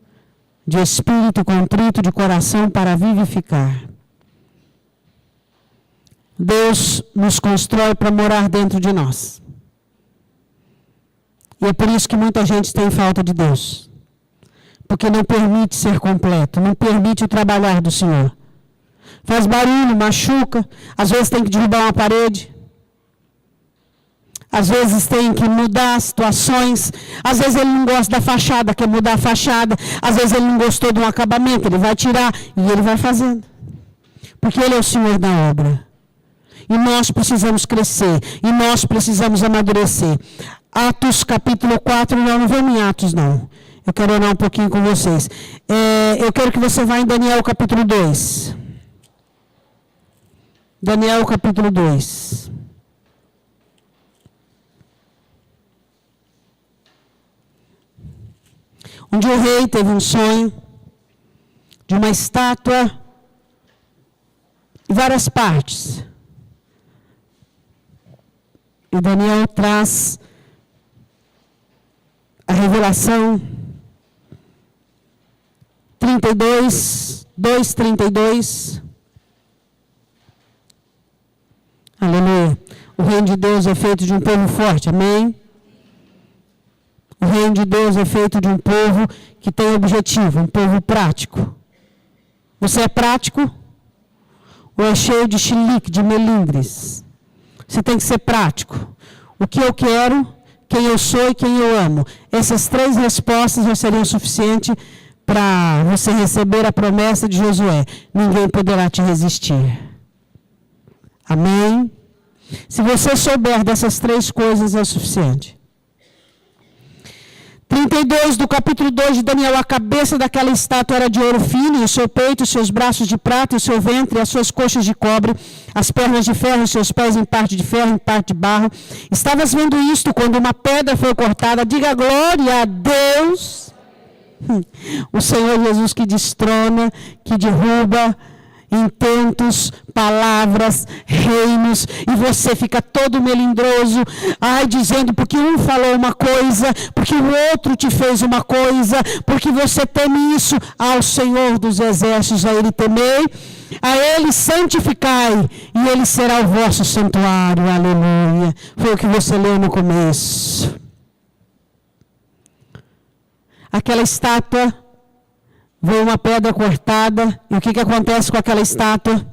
de espírito contrito de coração para vivificar. Deus nos constrói para morar dentro de nós. E é por isso que muita gente tem falta de Deus. Porque não permite ser completo, não permite o trabalhar do Senhor. Faz barulho, machuca, às vezes tem que derrubar uma parede. Às vezes tem que mudar situações. Às vezes ele não gosta da fachada, quer mudar a fachada. Às vezes ele não gostou de um acabamento, ele vai tirar e ele vai fazendo. Porque ele é o Senhor da obra. E nós precisamos crescer. E nós precisamos amadurecer. Atos capítulo 4, não vamos em Atos não. Eu quero orar um pouquinho com vocês. Eu quero que você vá em Daniel capítulo 2. Daniel capítulo 2. Onde o rei teve um sonho de uma estátua em várias partes. E Daniel traz a revelação 2:32. Aleluia. O reino de Deus é feito de um povo forte, amém? O reino de Deus é feito de um povo que tem objetivo, um povo prático. Você é prático? Ou é cheio de chilique, de melindres? Você tem que ser prático. O que eu quero, quem eu sou e quem eu amo. Essas 3 respostas já seriam suficientes para você receber a promessa de Josué. Ninguém poderá te resistir. Amém? Se você souber dessas 3 coisas, é o suficiente. 32 do capítulo 2 de Daniel, a cabeça daquela estátua era de ouro fino, e o seu peito, os seus braços de prata, e o seu ventre, e as suas coxas de cobre, as pernas de ferro, os seus pés em parte de ferro, em parte de barro. Estavas vendo isto quando uma pedra foi cortada. Diga glória a Deus. O Senhor Jesus que destrona, que derruba intentos, palavras, reinos, e você fica todo melindroso, dizendo porque um falou uma coisa, porque o outro te fez uma coisa, porque você teme isso. Ao Senhor dos exércitos, a Ele temei, a Ele santificai, e Ele será o vosso santuário. Aleluia. Foi o que você leu no começo. Aquela estátua, veio uma pedra cortada, e o que acontece com aquela estátua?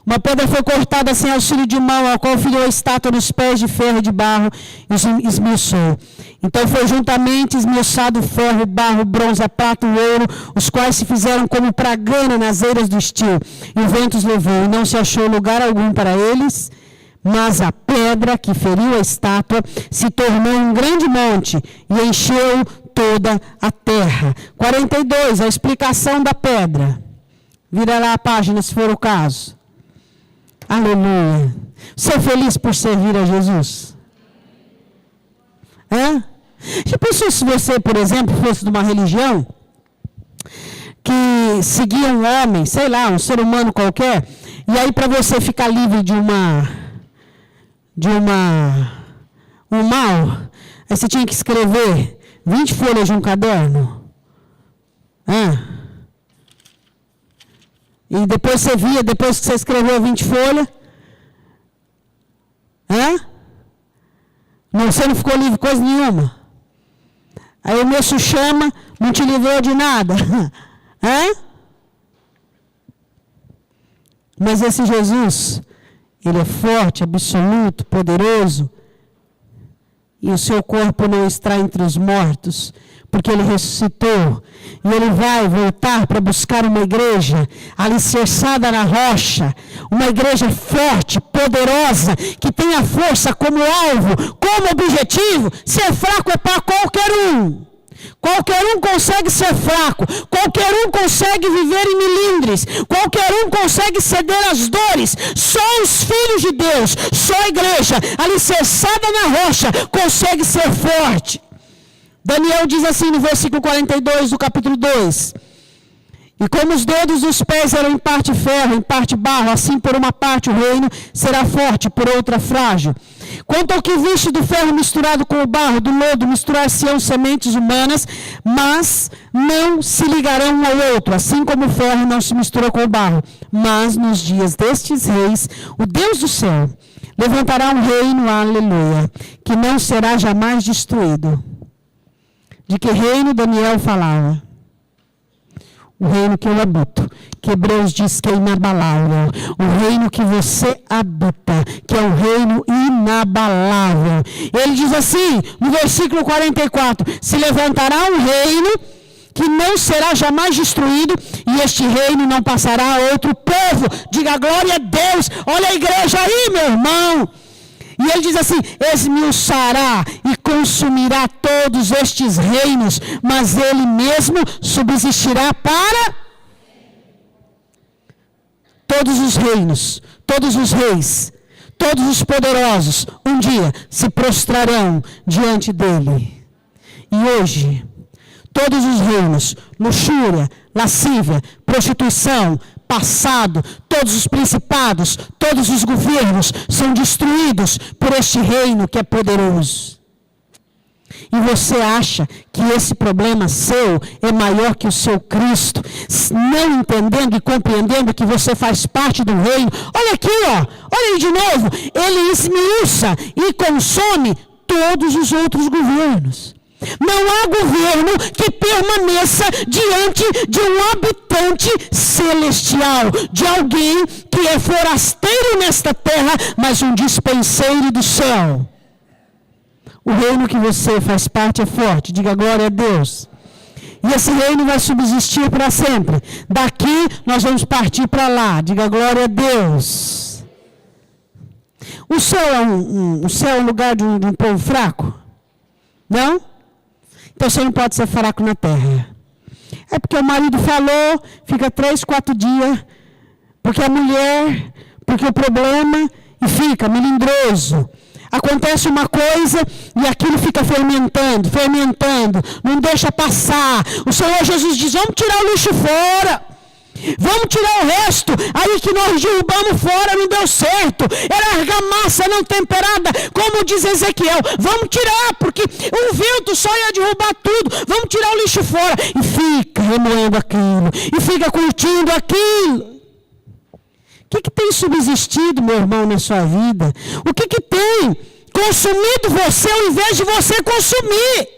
Uma pedra foi cortada sem auxílio de mão, ao qual feriu a estátua nos pés de ferro e de barro, e os esmiuçou. Então foi juntamente esmiuçado o ferro, o barro, o bronze, a prata e o ouro, os quais se fizeram como pragana nas eiras do estio, e o vento os levou, e não se achou lugar algum para eles. Mas a pedra que feriu a estátua se tornou um grande monte e encheu toda a terra. 42, a explicação da pedra. Vira lá a página, se for o caso. Aleluia. Você é feliz por servir a Jesus? Já pensou se você, por exemplo, fosse de uma religião que seguia um homem, sei lá, um ser humano qualquer, e aí para você ficar livre de um mal, aí você tinha que escrever 20 folhas de um caderno. E depois você via, depois que você escreveu 20 folhas, você não ficou livre de coisa nenhuma. Aí o moço chama, não te livrou de nada. Mas esse Jesus, Ele é forte, absoluto, poderoso, e o seu corpo não está entre os mortos, porque Ele ressuscitou, e Ele vai voltar para buscar uma igreja alicerçada na rocha, uma igreja forte, poderosa, que tenha força como alvo, como objetivo. Ser fraco é para qualquer um. Qualquer um consegue ser fraco, qualquer um consegue viver em melindres, qualquer um consegue ceder às dores. Só os filhos de Deus, só a igreja alicerçada na rocha consegue ser forte. Daniel diz assim no versículo 42 do capítulo 2: e como os dedos dos pés eram em parte ferro, em parte barro, assim por uma parte o reino será forte, por outra frágil. Quanto ao que viste do ferro misturado com o barro, do lodo misturar-se-ão sementes humanas, mas não se ligarão um ao outro, assim como o ferro não se mistura com o barro. Mas nos dias destes reis, o Deus do céu levantará um reino, aleluia, que não será jamais destruído. De que reino Daniel falava? O reino que eu habito, que Hebreus diz que é inabalável. O reino que você habita, que é o reino inabalável. Ele diz assim, no versículo 44, se levantará um reino que não será jamais destruído, e este reino não passará a outro povo. Diga glória a Deus. Olha a igreja aí, meu irmão. E ele diz assim, esmiuçará e consumirá todos estes reinos, mas ele mesmo subsistirá para todos os reinos, todos os reis, todos os poderosos, um dia se prostrarão diante dele. E hoje, todos os reinos, luxúria, lascívia, prostituição, passado, todos os principados, todos os governos são destruídos por este reino que é poderoso. E você acha que esse problema seu é maior que o seu Cristo, não entendendo e compreendendo que você faz parte do reino. Olha aqui, ó, olha aí de novo, ele esmiuça e consome todos os outros governos. Não há governo que permaneça diante de um habitante celestial, de alguém que é forasteiro nesta terra, mas um dispenseiro do céu. O reino que você faz parte é forte, diga glória a Deus. E esse reino vai subsistir para sempre. Daqui nós vamos partir para lá, diga glória a Deus. O céu é um lugar de um povo fraco? Não? Então você não pode ser fraco na terra. É porque o marido falou, fica 3, 4 dias, porque a mulher, porque o problema, e fica melindroso. Acontece uma coisa e aquilo fica fermentando, não deixa passar. O Senhor Jesus diz, vamos tirar o lixo fora. Vamos tirar o resto. Aí que nós derrubamos fora, não deu certo. Era argamassa não temperada, como diz Ezequiel. Vamos tirar, porque o vento só ia derrubar tudo. Vamos tirar o lixo fora. E fica remoendo aquilo. E fica curtindo aquilo. O que tem subsistido, meu irmão, na sua vida? O que tem consumido você ao invés de você consumir?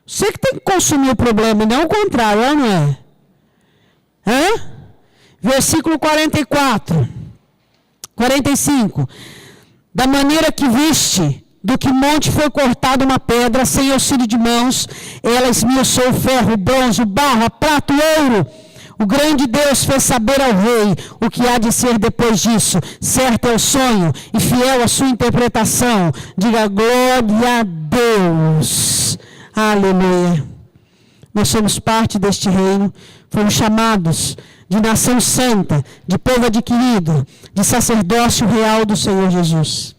Você que tem que consumir o problema, e não o contrário, não é? Versículo 45. Da maneira que viste, do que monte foi cortada uma pedra, sem auxílio de mãos, ela esmiuçou o ferro, o bronze, o barro, a prata, o ouro. O grande Deus fez saber ao rei o que há de ser depois disso. Certo é o sonho e fiel a sua interpretação. Diga glória a Deus. Aleluia. Nós somos parte deste reino. Fomos chamados de nação santa, de povo adquirido, de sacerdócio real do Senhor Jesus.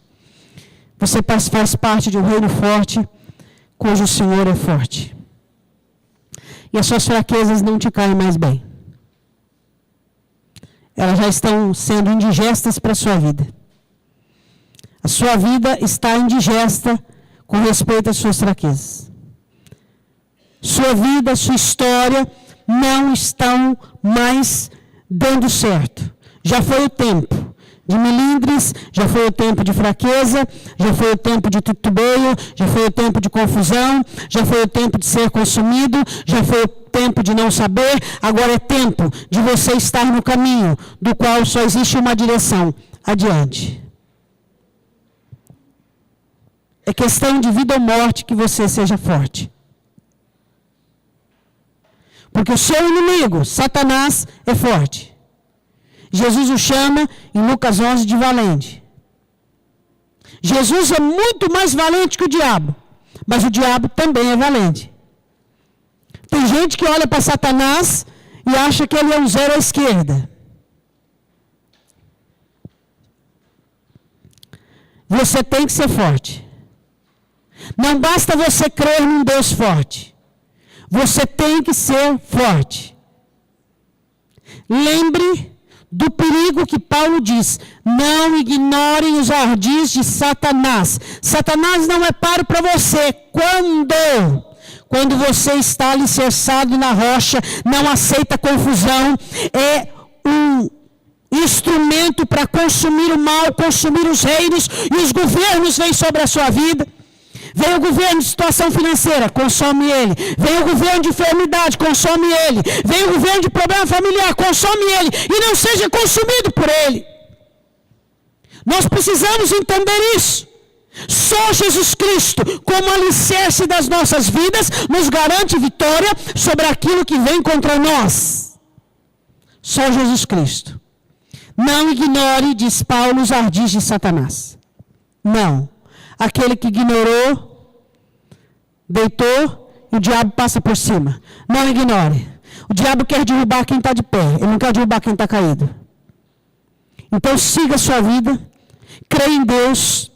Você faz parte de um reino forte, cujo Senhor é forte. E as suas fraquezas não te caem mais bem. Elas já estão sendo indigestas para a sua vida. A sua vida está indigesta com respeito às suas fraquezas. Sua vida, sua história não estão mais dando certo. Já foi o tempo de melindres, já foi o tempo de fraqueza, já foi o tempo de titubeio, já foi o tempo de confusão, já foi o tempo de ser consumido, já foi o tempo de não saber, agora é tempo de você estar no caminho, do qual só existe uma direção, adiante. É questão de vida ou morte que você seja forte. Porque o seu inimigo, Satanás, é forte. Jesus o chama, em Lucas 11, de valente. Jesus é muito mais valente que o diabo, mas o diabo também é valente. Tem gente que olha para Satanás e acha que ele é um zero à esquerda. Você tem que ser forte. Não basta você crer num Deus forte. Você tem que ser forte. Lembre do perigo que Paulo diz. Não ignorem os ardis de Satanás. Satanás não é páreo para você. Quando você está alicerçado na rocha, não aceita confusão, é instrumento para consumir o mal, consumir os reinos, e os governos vêm sobre a sua vida. Vem o governo de situação financeira, consome ele. Vem o governo de enfermidade, consome ele. Vem o governo de problema familiar, consome ele. E não seja consumido por ele. Nós precisamos entender isso. Só Jesus Cristo, como alicerce das nossas vidas, nos garante vitória sobre aquilo que vem contra nós. Só Jesus Cristo. Não ignore, diz Paulo, os ardis de Satanás. Não. Aquele que ignorou, deitou, e o diabo passa por cima. Não ignore. O diabo quer derrubar quem está de pé. Ele não quer derrubar quem está caído. Então siga a sua vida. Creia em Deus.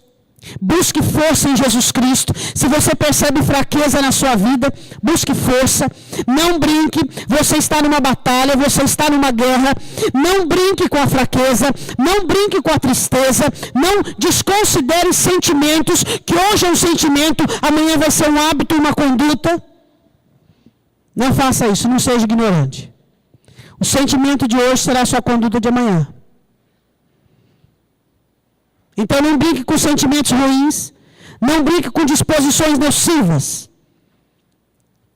Busque força em Jesus Cristo. Se você percebe fraqueza na sua vida, busque força. Não brinque. Você está numa batalha, você está numa guerra. Não brinque com a fraqueza. Não brinque com a tristeza. Não desconsidere sentimentos, que hoje é um sentimento, amanhã vai ser um hábito, uma conduta. Não faça isso, não seja ignorante. O sentimento de hoje será a sua conduta de amanhã. Então não brinque com sentimentos ruins, não brinque com disposições nocivas.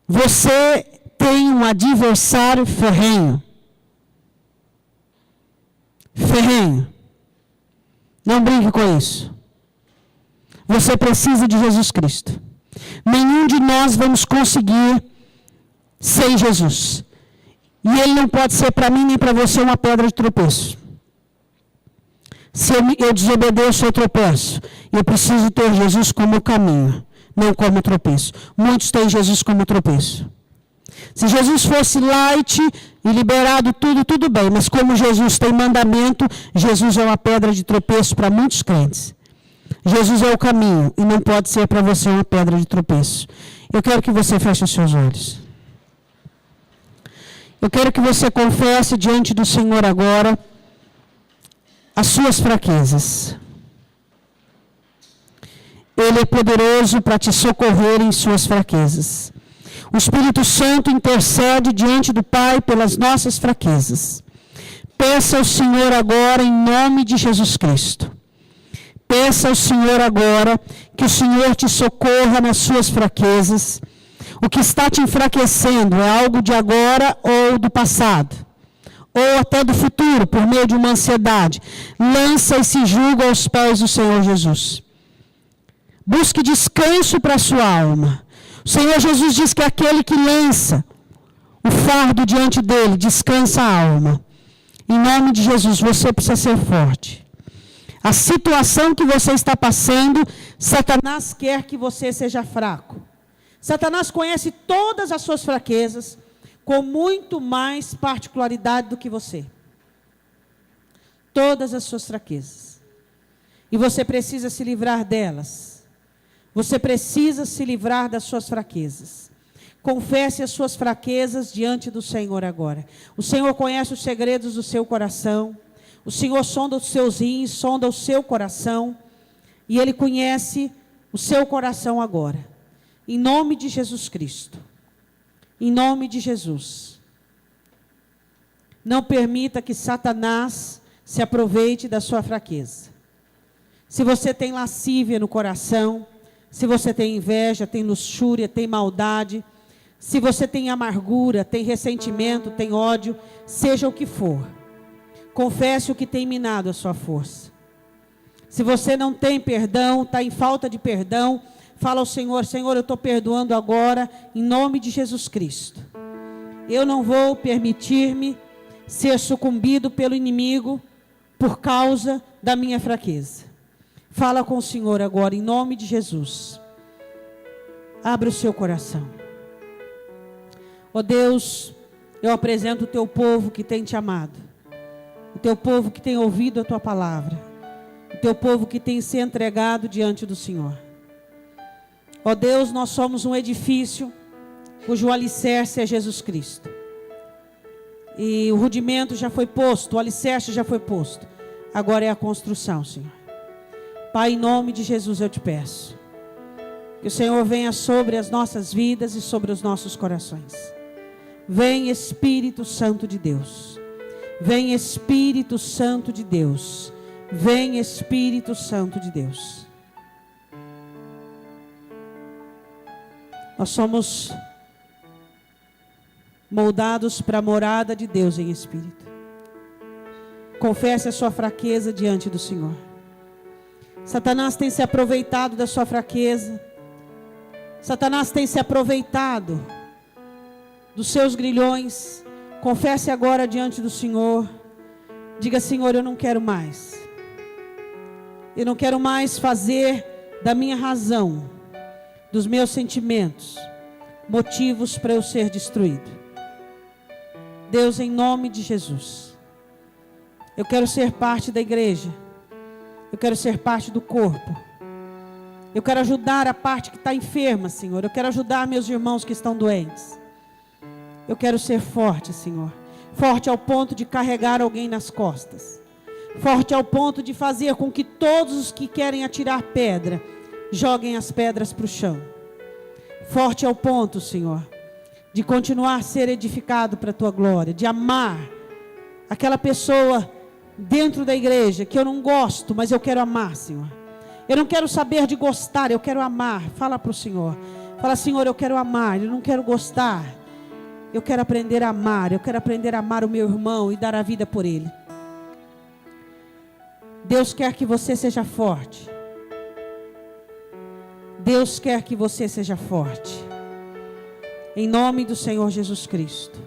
Você tem um adversário ferrenho. Ferrenho. Não brinque com isso. Você precisa de Jesus Cristo. Nenhum de nós vamos conseguir sem Jesus. E Ele não pode ser para mim nem para você uma pedra de tropeço. Se eu desobedeço, eu tropeço. Eu preciso ter Jesus como caminho, não como tropeço. Muitos têm Jesus como tropeço. Se Jesus fosse light e liberado tudo bem. Mas como Jesus tem mandamento, Jesus é uma pedra de tropeço para muitos crentes. Jesus é o caminho e não pode ser para você uma pedra de tropeço. Eu quero que você feche os seus olhos. Eu quero que você confesse diante do Senhor agora as suas fraquezas. Ele é poderoso para te socorrer em suas fraquezas. O Espírito Santo intercede diante do Pai pelas nossas fraquezas. Peça ao Senhor agora em nome de Jesus Cristo. Peça ao Senhor agora que o Senhor te socorra nas suas fraquezas. O que está te enfraquecendo é algo de agora ou do passado, ou até do futuro, por meio de uma ansiedade. Lança esse jugo aos pés do Senhor Jesus. Busque descanso para a sua alma. O Senhor Jesus diz que aquele que lança o fardo diante dele, descansa a alma. Em nome de Jesus, você precisa ser forte. A situação que você está passando, Satanás quer que você seja fraco. Satanás conhece todas as suas fraquezas, com muito mais particularidade do que você. Todas as suas fraquezas. E você precisa se livrar delas. Você precisa se livrar das suas fraquezas. Confesse as suas fraquezas diante do Senhor agora. O Senhor conhece os segredos do seu coração. O Senhor sonda os seus rins, sonda o seu coração. E Ele conhece o seu coração agora. Em nome de Jesus Cristo. Em nome de Jesus. Não permita que Satanás se aproveite da sua fraqueza. Se você tem lascívia no coração, se você tem inveja, tem luxúria, tem maldade, se você tem amargura, tem ressentimento, tem ódio, seja o que for, confesse o que tem minado a sua força. Se você não tem perdão, está em falta de perdão, fala ao Senhor: Senhor, eu estou perdoando agora, em nome de Jesus Cristo. Eu não vou permitir-me ser sucumbido pelo inimigo por causa da minha fraqueza. Fala com o Senhor agora, em nome de Jesus. Abre o seu coração. Ó Deus, eu apresento o teu povo que tem te amado. O teu povo que tem ouvido a tua palavra. O teu povo que tem se entregado diante do Senhor. Ó Deus, nós somos um edifício cujo alicerce é Jesus Cristo. E o rudimento já foi posto, o alicerce já foi posto. Agora é a construção, Senhor. Pai, em nome de Jesus eu te peço. Que o Senhor venha sobre as nossas vidas e sobre os nossos corações. Vem, Espírito Santo de Deus. Vem Espírito Santo de Deus. Vem Espírito Santo de Deus. Nós somos moldados para a morada de Deus em espírito. Confesse a sua fraqueza diante do Senhor. Satanás tem se aproveitado da sua fraqueza. Satanás tem se aproveitado dos seus grilhões. Confesse agora diante do Senhor. Diga: Senhor, eu não quero mais. Eu não quero mais fazer da minha razão, dos meus sentimentos, motivos para eu ser destruído. Deus, em nome de Jesus, eu quero ser parte da igreja. Eu quero ser parte do corpo. Eu quero ajudar a parte que está enferma, Senhor. Eu quero ajudar meus irmãos que estão doentes. Eu quero ser forte, Senhor. Forte ao ponto de carregar alguém nas costas. Forte ao ponto de fazer com que todos os que querem atirar pedra, joguem as pedras para o chão. Forte ao ponto, Senhor, de continuar a ser edificado para a Tua glória. De amar aquela pessoa dentro da igreja que eu não gosto, mas eu quero amar, Senhor. Eu não quero saber de gostar, eu quero amar. Fala para o Senhor. Fala: Senhor, eu quero amar, eu não quero gostar. Eu quero aprender a amar. Eu quero aprender a amar o meu irmão e dar a vida por ele. Deus quer que você seja forte. Deus quer que você seja forte. Em nome do Senhor Jesus Cristo.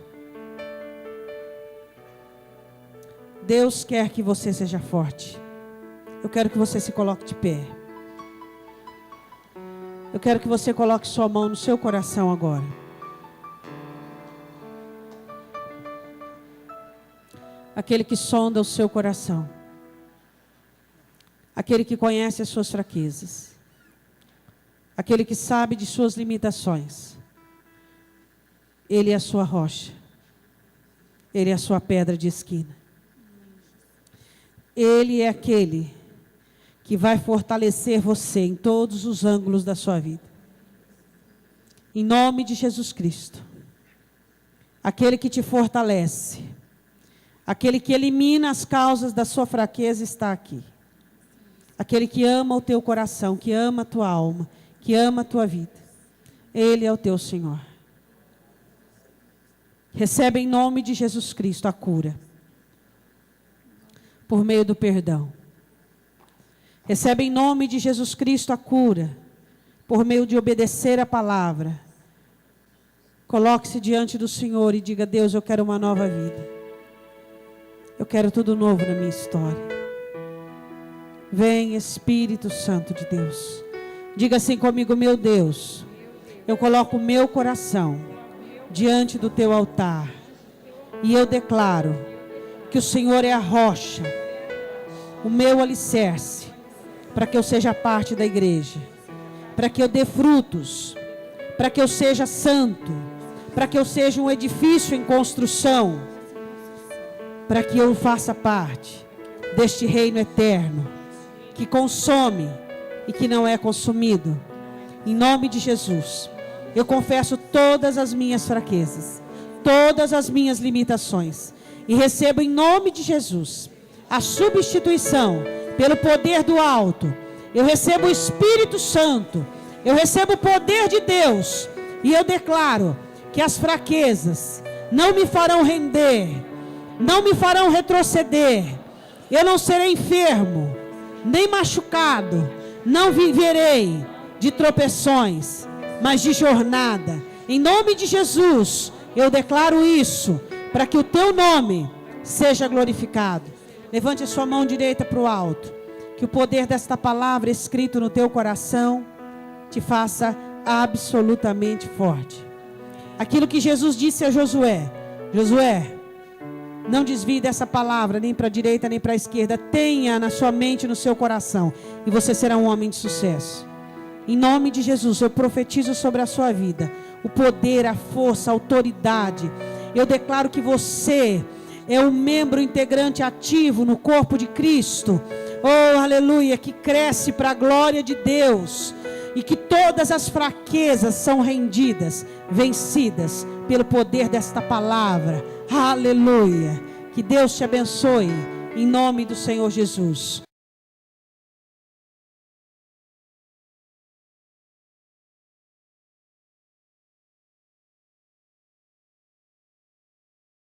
Deus quer que você seja forte. Eu quero que você se coloque de pé. Eu quero que você coloque sua mão no seu coração agora. Aquele que sonda o seu coração. Aquele que conhece as suas fraquezas. Aquele que sabe de suas limitações. Ele é a sua rocha. Ele é a sua pedra de esquina. Ele é aquele que vai fortalecer você em todos os ângulos da sua vida. Em nome de Jesus Cristo. Aquele que te fortalece. Aquele que elimina as causas da sua fraqueza está aqui. Aquele que ama o teu coração, que ama a tua alma, que ama a tua vida. Ele é o teu Senhor. Recebe em nome de Jesus Cristo a cura. Por meio do perdão. Recebe em nome de Jesus Cristo a cura. Por meio de obedecer a palavra. Coloque-se diante do Senhor e diga: Deus, eu quero uma nova vida. Eu quero tudo novo na minha história. Vem Espírito Santo de Deus. Diga assim comigo: meu Deus, eu coloco o meu coração diante do teu altar. E eu declaro que o Senhor é a rocha, o meu alicerce, para que eu seja parte da igreja, para que eu dê frutos, para que eu seja santo, para que eu seja um edifício em construção, para que eu faça parte deste reino eterno, que consome e que não é consumido. Em nome de Jesus, eu confesso todas as minhas fraquezas, todas as minhas limitações, e recebo em nome de Jesus a substituição pelo poder do alto. Eu recebo o Espírito Santo, eu recebo o poder de Deus, e eu declaro que as fraquezas não me farão render, não me farão retroceder. Eu não serei enfermo, nem machucado, não viverei de tropeções, mas de jornada. Em nome de Jesus, eu declaro isso, para que o teu nome seja glorificado. Levante a sua mão direita para o alto, que o poder desta palavra escrita no teu coração te faça absolutamente forte. Aquilo que Jesus disse a Josué: Josué, não desvie dessa palavra, nem para a direita, nem para a esquerda. Tenha na sua mente, no seu coração, e você será um homem de sucesso. Em nome de Jesus, eu profetizo sobre a sua vida o poder, a força, a autoridade. Eu declaro que você é um membro integrante ativo no corpo de Cristo. Oh, aleluia, que cresce para a glória de Deus. E que todas as fraquezas são rendidas, vencidas pelo poder desta palavra. Aleluia. Que Deus te abençoe, em nome do Senhor Jesus.